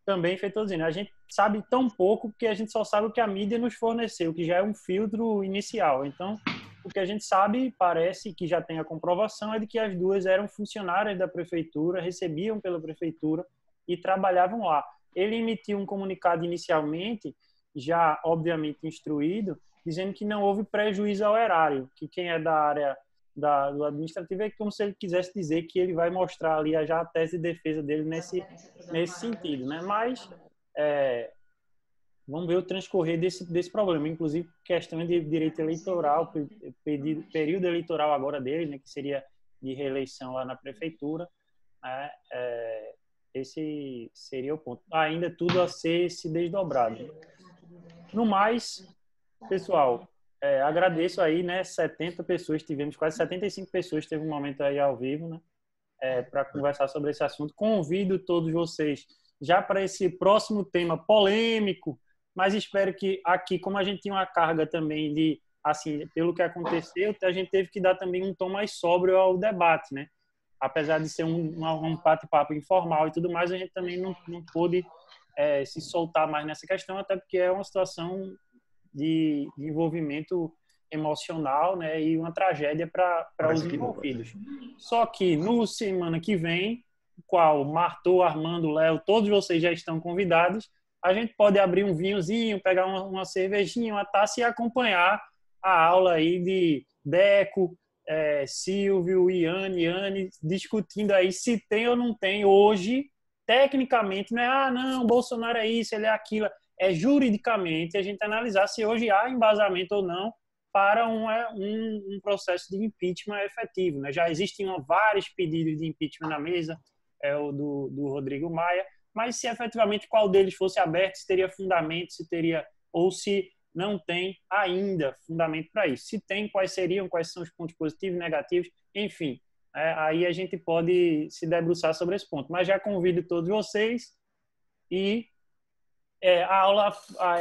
também feito dizendo, a gente sabe tão pouco porque a gente só sabe o que a mídia nos forneceu, que já é um filtro inicial. Então, o que a gente sabe, parece que já tem a comprovação, é de que as duas eram funcionárias da prefeitura, recebiam pela prefeitura e trabalhavam lá. Ele emitiu um comunicado inicialmente, já obviamente instruído, dizendo que não houve prejuízo ao erário, que quem é da área do administrativo é como se ele quisesse dizer que ele vai mostrar ali já a tese de defesa dele nesse sentido, né? Mas vamos ver o transcorrer desse problema, inclusive questão de direito eleitoral, período eleitoral agora dele, né, que seria de reeleição lá na prefeitura, né? Esse seria o ponto. Ainda tudo a ser se desdobrado. No mais, pessoal, agradeço aí, né? 70 pessoas, tivemos quase 75 pessoas, teve um momento aí ao vivo, né? Para conversar sobre esse assunto. Convido todos vocês já para esse próximo tema polêmico, mas espero que aqui, como a gente tinha uma carga também de, assim, pelo que aconteceu, a gente teve que dar também um tom mais sóbrio ao debate, né? Apesar de ser um bate-papo informal e tudo mais, a gente também não pôde se soltar mais nessa questão, até porque é uma situação de envolvimento emocional, né, e uma tragédia para os envolvidos. Só que no semana que vem, qual Martô, Armando, Léo, todos vocês já estão convidados, a gente pode abrir um vinhozinho, pegar uma cervejinha, uma taça e acompanhar a aula aí de Deco, Silvio, Iane, discutindo aí se tem ou não tem hoje, tecnicamente, não é, não, Bolsonaro é isso, ele é aquilo, é juridicamente a gente analisar se hoje há embasamento ou não para um processo de impeachment efetivo, né? Já existem vários pedidos de impeachment na mesa, o do Rodrigo Maia, mas se efetivamente qual deles fosse aberto, se teria fundamento, se teria, ou se não tem ainda fundamento para isso. Se tem, quais são os pontos positivos e negativos, enfim. Aí a gente pode se debruçar sobre esse ponto. Mas já convido todos vocês e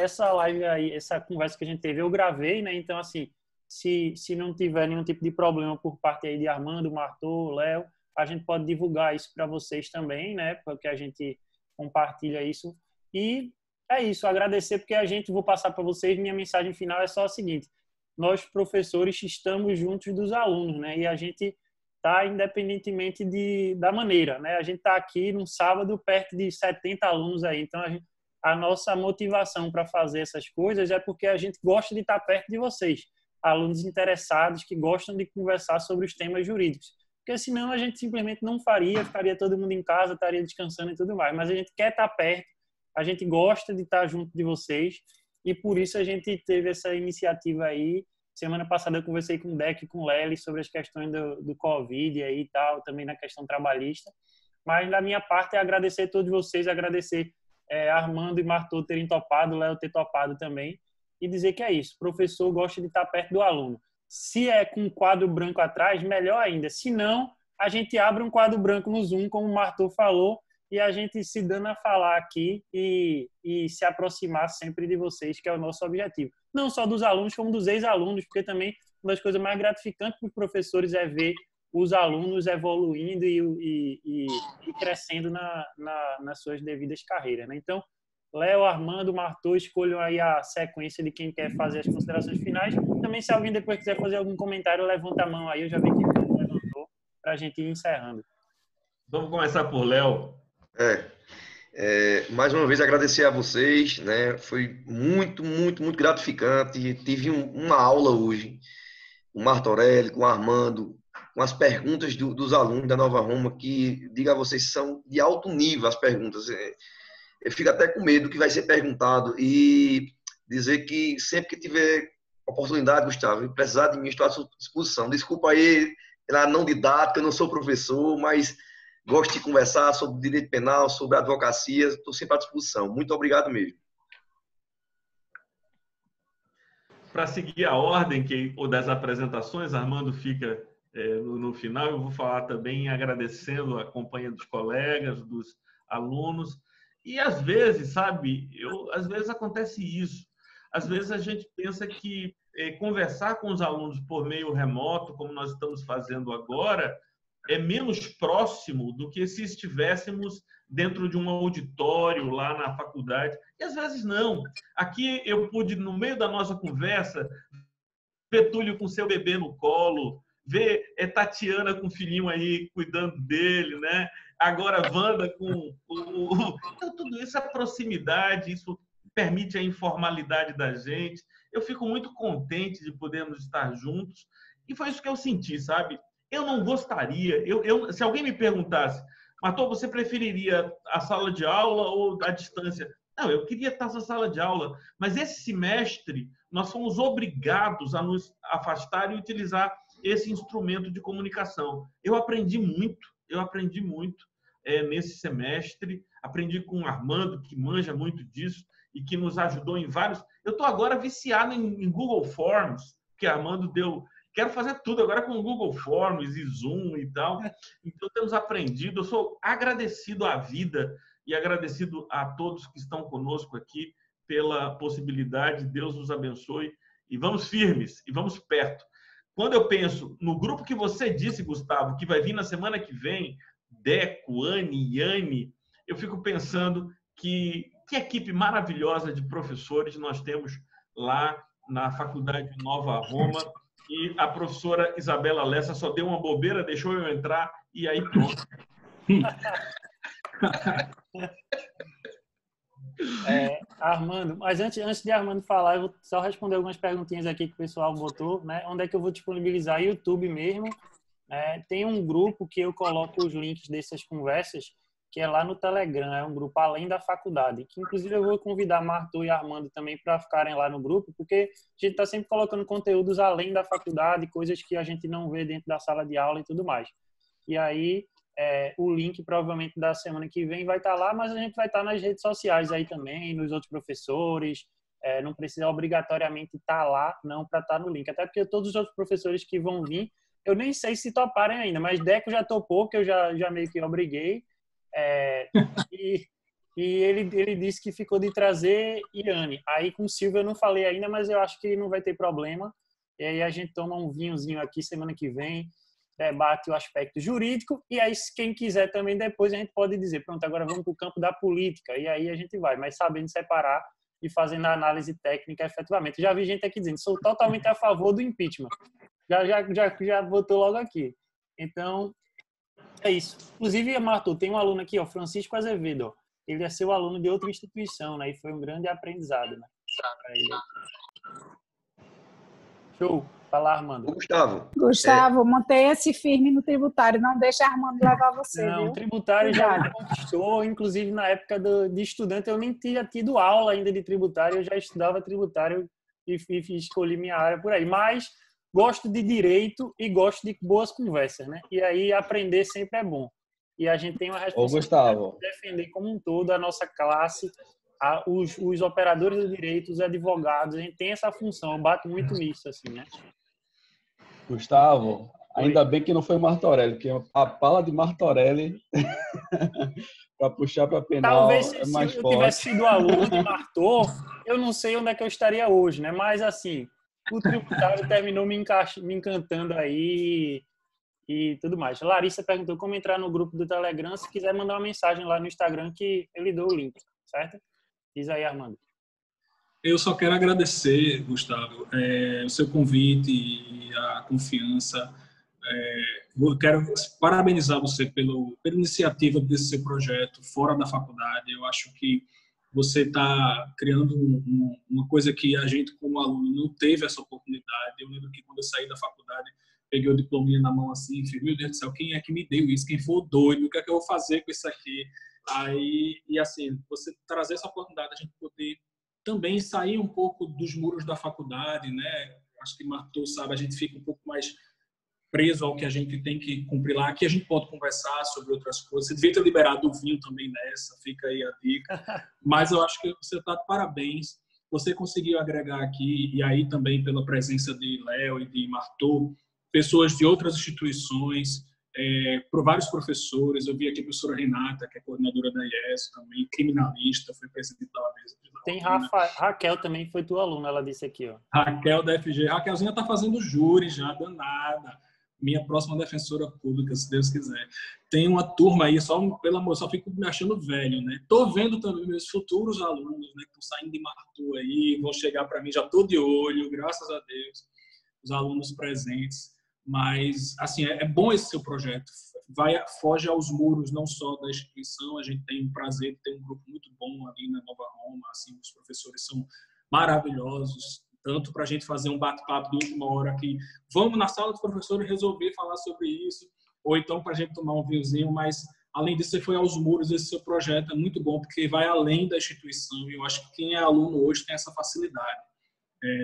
essa live aí, essa conversa que a gente teve, eu gravei, né? Então, assim, se não tiver nenhum tipo de problema por parte aí de Armando, Martô, Léo, a gente pode divulgar isso para vocês também, né? Porque a gente compartilha isso. E é isso, agradecer, porque vou passar para vocês, minha mensagem final é só a seguinte: nós, professores, estamos juntos dos alunos, né? E a gente está independentemente da maneira, né? A gente está aqui num sábado perto de 70 alunos aí, então a nossa motivação para fazer essas coisas é porque a gente gosta de estar perto de vocês, alunos interessados que gostam de conversar sobre os temas jurídicos. Porque senão a gente simplesmente não faria, ficaria todo mundo em casa, estaria descansando e tudo mais. Mas a gente quer estar perto, a gente gosta de estar junto de vocês e por isso a gente teve essa iniciativa aí. Semana passada eu conversei com o Deck e com o Lely sobre as questões do Covid aí e tal, também na questão trabalhista. Mas da minha parte é agradecer a todos vocês, agradecer Armando e Martô terem topado, Léo ter topado também, e dizer que é isso, o professor gosta de estar perto do aluno. Se é com um quadro branco atrás, melhor ainda. Se não, a gente abre um quadro branco no Zoom, como o Martô falou, e a gente se dando a falar aqui e se aproximar sempre de vocês, que é o nosso objetivo. Não só dos alunos, como dos ex-alunos, porque também uma das coisas mais gratificantes para os professores é ver os alunos evoluindo e crescendo nas suas devidas carreiras, né? Então, Léo, Armando, Martô, escolham aí a sequência de quem quer fazer as considerações finais. Também, se alguém depois quiser fazer algum comentário, levanta a mão aí. Eu já vi que levantou para a gente ir encerrando. Vamos começar por Léo. Mais uma vez agradecer a vocês, né? Foi muito, muito, muito gratificante. Tive uma aula hoje com o Martorelli, com o Armando, com as perguntas dos alunos da Nova Roma, que, digo a vocês, são de alto nível as perguntas. Eu fico até com medo do que vai ser perguntado e dizer que sempre que tiver oportunidade, Gustavo, e precisar de mim, estou à sua disposição. Desculpa aí pela não didática, eu não sou professor, mas gosto de conversar sobre direito penal, sobre advocacia, estou sempre à disposição. Muito obrigado mesmo. Para seguir a ordem das apresentações, Armando fica no final. Eu vou falar também agradecendo a companhia dos colegas, dos alunos. E às vezes, sabe, às vezes acontece isso. Às vezes a gente pensa que conversar com os alunos por meio remoto, como nós estamos fazendo agora, é menos próximo do que se estivéssemos dentro de um auditório lá na faculdade. E às vezes não. Aqui eu pude, no meio da nossa conversa, ver Túlio com seu bebê no colo, ver Tatiana com o filhinho aí cuidando dele, né? Agora Wanda com Então, tudo isso, a proximidade, isso permite a informalidade da gente. Eu fico muito contente de podermos estar juntos. E foi isso que eu senti, sabe? Eu não gostaria... se alguém me perguntasse, Martô, você preferiria a sala de aula ou a distância? Não, eu queria estar na sala de aula. Mas esse semestre, nós fomos obrigados a nos afastar e utilizar esse instrumento de comunicação. Eu aprendi muito nesse semestre. Aprendi com o Armando, que manja muito disso e que nos ajudou em vários... Eu estou agora viciado em Google Forms, que Armando deu... Quero fazer tudo agora com Google Forms e Zoom e tal. Então, temos aprendido. Eu sou agradecido à vida e agradecido a todos que estão conosco aqui pela possibilidade. Deus nos abençoe. E vamos firmes, e vamos perto. Quando eu penso no grupo que você disse, Gustavo, que vai vir na semana que vem, Deco, Anne, Iane, eu fico pensando que Que equipe maravilhosa de professores nós temos lá na Faculdade de Nova Roma. E a professora Isabela Lessa só deu uma bobeira, deixou eu entrar e aí pronto. Armando, mas antes de Armando falar, eu vou só responder algumas perguntinhas aqui que o pessoal botou, né? Onde é que eu vou disponibilizar? YouTube mesmo. Tem um grupo que eu coloco os links dessas conversas, que é lá no Telegram, é um grupo além da faculdade, que inclusive eu vou convidar Marthur e Armando também para ficarem lá no grupo, porque a gente está sempre colocando conteúdos além da faculdade, coisas que a gente não vê dentro da sala de aula e tudo mais. E aí, o link provavelmente da semana que vem vai estar lá, mas a gente vai estar nas redes sociais aí também, nos outros professores, não precisa obrigatoriamente estar lá, não, para estar no link, até porque todos os outros professores que vão vir, eu nem sei se toparem ainda, mas Deco já topou, que eu já meio que obriguei. E ele disse que ficou de trazer Iane. Aí com o Silvio eu não falei ainda, mas eu acho que não vai ter problema. E aí a gente toma um vinhozinho aqui semana que vem, debate o aspecto jurídico, e aí quem quiser também depois a gente pode dizer, pronto, agora vamos para o campo da política, e aí a gente vai, mas sabendo separar e fazendo a análise técnica efetivamente. Já vi gente aqui dizendo, sou totalmente a favor do impeachment. Já botou logo aqui. Então, é isso. Inclusive, Marthur, tem um aluno aqui, ó, Francisco Azevedo. Ó. Ele é seu aluno de outra instituição, né? E foi um grande aprendizado, né? Show. Fala, Armando. Gustavo, mantenha-se firme no tributário. Não deixe Armando levar você, Não, viu? o tributário já me conquistou. Inclusive, na época de estudante, eu nem tinha tido aula ainda de tributário. Eu já estudava tributário e escolhi minha área por aí. Mas gosto de direito e gosto de boas conversas, né? E aí aprender sempre é bom. E a gente tem uma responsabilidade de defender como um todo a nossa classe, os operadores do direito, os advogados. A gente tem essa função. Eu bato muito nisso, assim, né? Gustavo, ainda bem que não foi Martorelli, porque a pala de Martorelli para puxar para penal talvez é mais se eu forte. tivesse sido aluno de Martor, eu não sei onde é que eu estaria hoje, né? Mas, assim, o tributário terminou me encantando aí e tudo mais. Larissa perguntou como entrar no grupo do Telegram. Se quiser mandar uma mensagem lá no Instagram que eu lhe dou o link, certo? Diz aí, Armando. Eu só quero agradecer, Gustavo, o seu convite e a confiança. Eu quero parabenizar você pela iniciativa desse seu projeto fora da faculdade. Eu acho que você está criando uma coisa que a gente, como aluno, não teve essa oportunidade. Eu lembro que quando eu saí da faculdade, peguei o diplominha na mão assim, falei, meu Deus do céu, quem é que me deu isso? Quem foi o doido? O que é que eu vou fazer com isso aqui? E assim, você trazer essa oportunidade, a gente poder também sair um pouco dos muros da faculdade, né? Acho que Marthur sabe, a gente fica um pouco mais preso ao que a gente tem que cumprir lá. Aqui a gente pode conversar sobre outras coisas. Você devia ter liberado o vinho também nessa, fica aí a dica. Mas eu acho que você está de parabéns. Você conseguiu agregar aqui, e aí também pela presença de Léo e de Marthur, pessoas de outras instituições, por vários professores. Eu vi aqui a professora Renata, que é coordenadora da IES também, criminalista, foi presidente da OAB. Tem Raquel também, foi tua aluna, ela disse aqui, ó. Raquel da FG. Raquelzinha está fazendo júri já, danada. Minha próxima defensora pública, se Deus quiser. Tem uma turma aí, pelo amor, só fico me achando velho, né? Tô vendo também meus futuros alunos, né, que estão saindo de Marthur aí, vão chegar para mim, já tô de olho, graças a Deus, os alunos presentes. Mas, assim, é bom esse seu projeto. Foge aos muros, não só da instituição. A gente tem o prazer de ter um grupo muito bom ali na Nova Roma. Assim, os professores são maravilhosos, tanto para a gente fazer um bate-papo de última hora aqui. Vamos na sala dos professores resolver falar sobre isso, ou então para a gente tomar um vinhozinho. Mas, além disso, você foi aos muros. Esse seu projeto é muito bom, porque vai além da instituição. E eu acho que quem é aluno hoje tem essa facilidade.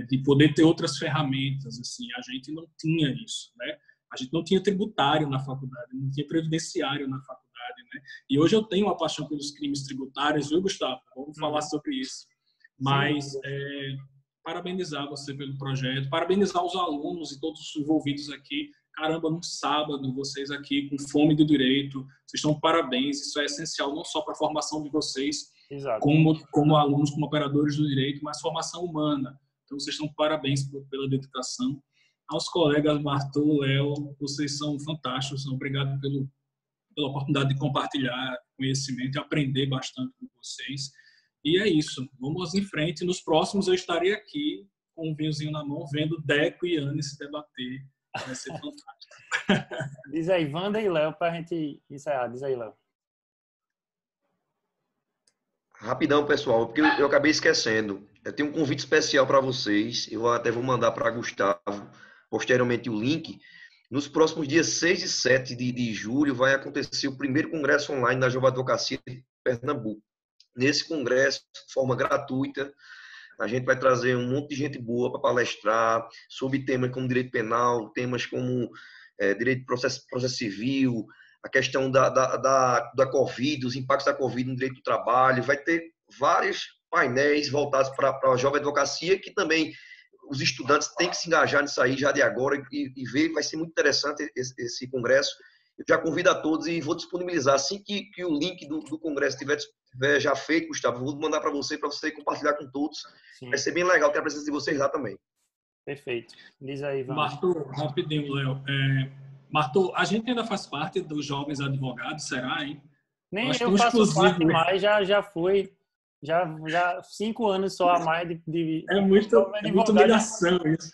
De poder ter outras ferramentas, assim, a gente não tinha isso, né? A gente não tinha tributário na faculdade, não tinha previdenciário na faculdade, né? E hoje eu tenho uma paixão pelos crimes tributários, viu, Gustavo? Vamos falar sobre isso. Mas parabenizar você pelo projeto, parabenizar os alunos e todos os envolvidos aqui. Caramba, num sábado, vocês aqui com fome do direito, vocês estão de parabéns. Isso é essencial não só para a formação de vocês, como alunos, como operadores do direito, mas formação humana. Então, vocês estão de parabéns pela dedicação. Aos colegas Marthur, Léo, vocês são fantásticos. Obrigado pela oportunidade de compartilhar conhecimento e aprender bastante com vocês. E é isso. Vamos em frente. Nos próximos eu estarei aqui com um vinhozinho na mão, vendo Deco e Anne se debater. Vai ser fantástico. Diz aí, Wanda e Léo, para a gente encerrar. Diz aí, Léo. Rapidão, pessoal, porque eu acabei esquecendo. Eu tenho um convite especial para vocês. Eu até vou mandar para Gustavo posteriormente o link. Nos próximos dias 6 e 7 de julho vai acontecer o primeiro congresso online da Jovem Advocacia de Pernambuco. Nesse congresso, de forma gratuita, a gente vai trazer um monte de gente boa para palestrar sobre temas como direito penal, temas como direito de processo civil, a questão da Covid, os impactos da Covid no direito do trabalho. Vai ter vários painéis voltados para a Jovem Advocacia, que também os estudantes têm que se engajar nisso aí já de agora e ver. Vai ser muito interessante esse congresso. Eu já convido a todos e vou disponibilizar. Assim que o link do congresso estiver já feito, Gustavo, vou mandar para você compartilhar com todos. Sim. Vai ser bem legal ter a presença de vocês lá também. Perfeito. Diz aí, Ivan. Marthur, rapidinho, Léo. Marthur, a gente ainda faz parte dos jovens advogados, será, hein? Nem eu faço parte mais, já fui. Já 5 anos só a mais de é muita humilhação isso.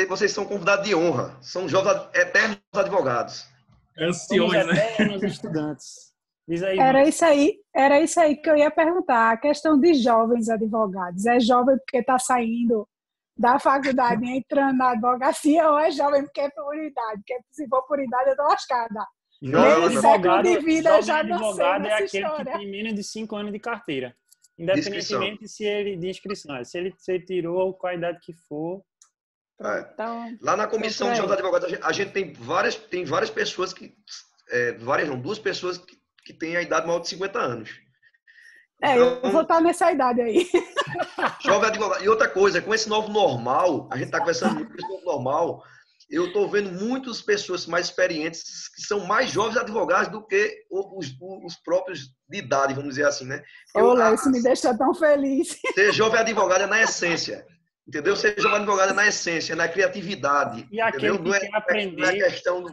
Vocês são convidados de honra. São jovens eternos advogados. Anciões, né? Eternos estudantes. Diz aí, era isso aí que eu ia perguntar. A questão de jovens advogados. É jovem porque está saindo da faculdade e entrando na advocacia, ou é jovem porque é por idade? Porque se for por idade, eu dou lascada. Jovem advogado, de vida, já advogado é aquele história. Que tem menos de 5 anos de carteira. Independentemente se ele de inscrição. Se ele tirou com a idade que for. Então, lá na comissão de jovens advogados, a gente tem várias pessoas que. Duas pessoas que têm a idade maior de 50 anos. Então, eu vou estar nessa idade aí. Jovem advogado. E outra coisa, com esse novo normal, a gente está conversando muito com esse novo normal, eu estou vendo muitas pessoas mais experientes que são mais jovens advogados do que os próprios de idade, vamos dizer assim, né? Olá, isso me deixa tão feliz. Ser jovem advogado é na essência. Entendeu? Ser jovem advogado é na essência, na criatividade. E aquele que quer aprender, não é questão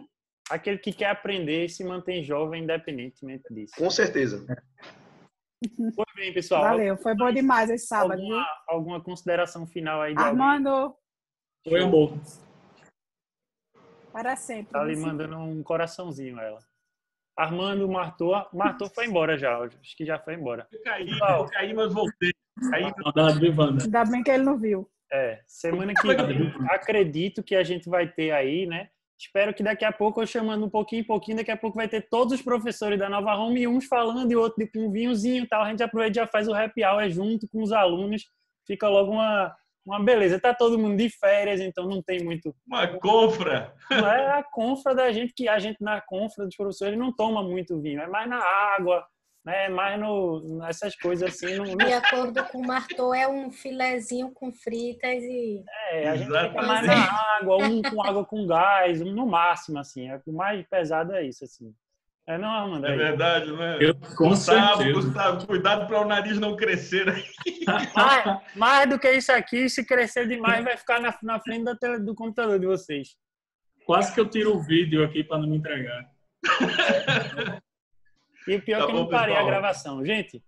aquele que quer aprender e se mantém jovem independentemente disso. Com certeza. Foi bem, pessoal. Valeu, foi bom demais esse sábado. Alguma consideração final aí de Armando. alguém? Foi, amor. Para sempre. Tá ali mandando um coraçãozinho ela. Armando, Marthur foi embora já. Acho que já foi embora. Eu caí, mas voltei. Ainda bem que ele não viu. Semana que vem, acredito que a gente vai ter aí, né? Espero que daqui a pouco, eu chamando um pouquinho, daqui a pouco vai ter todos os professores da Nova Home, uns falando e outros com um vinhozinho e tal. A gente aproveita e já faz o happy hour junto com os alunos. Fica logo uma beleza. Tá todo mundo de férias, então não tem muito... Uma confra! Não é a confra da gente, que a gente na confra dos professores não toma muito vinho. É mais na água, né? Mais nessas coisas assim. De acordo com o Marthur, é um filezinho com fritas e... a gente fica mais na água, com água com gás, no máximo, assim. O mais pesado é isso, assim. Não, Armando? É verdade, né? Gustavo, cuidado para o nariz não crescer. Mais do que isso aqui, se crescer demais, vai ficar na frente do computador de vocês. Quase que eu tiro o vídeo aqui para não me entregar. E o pior é que eu não parei a gravação. Gente,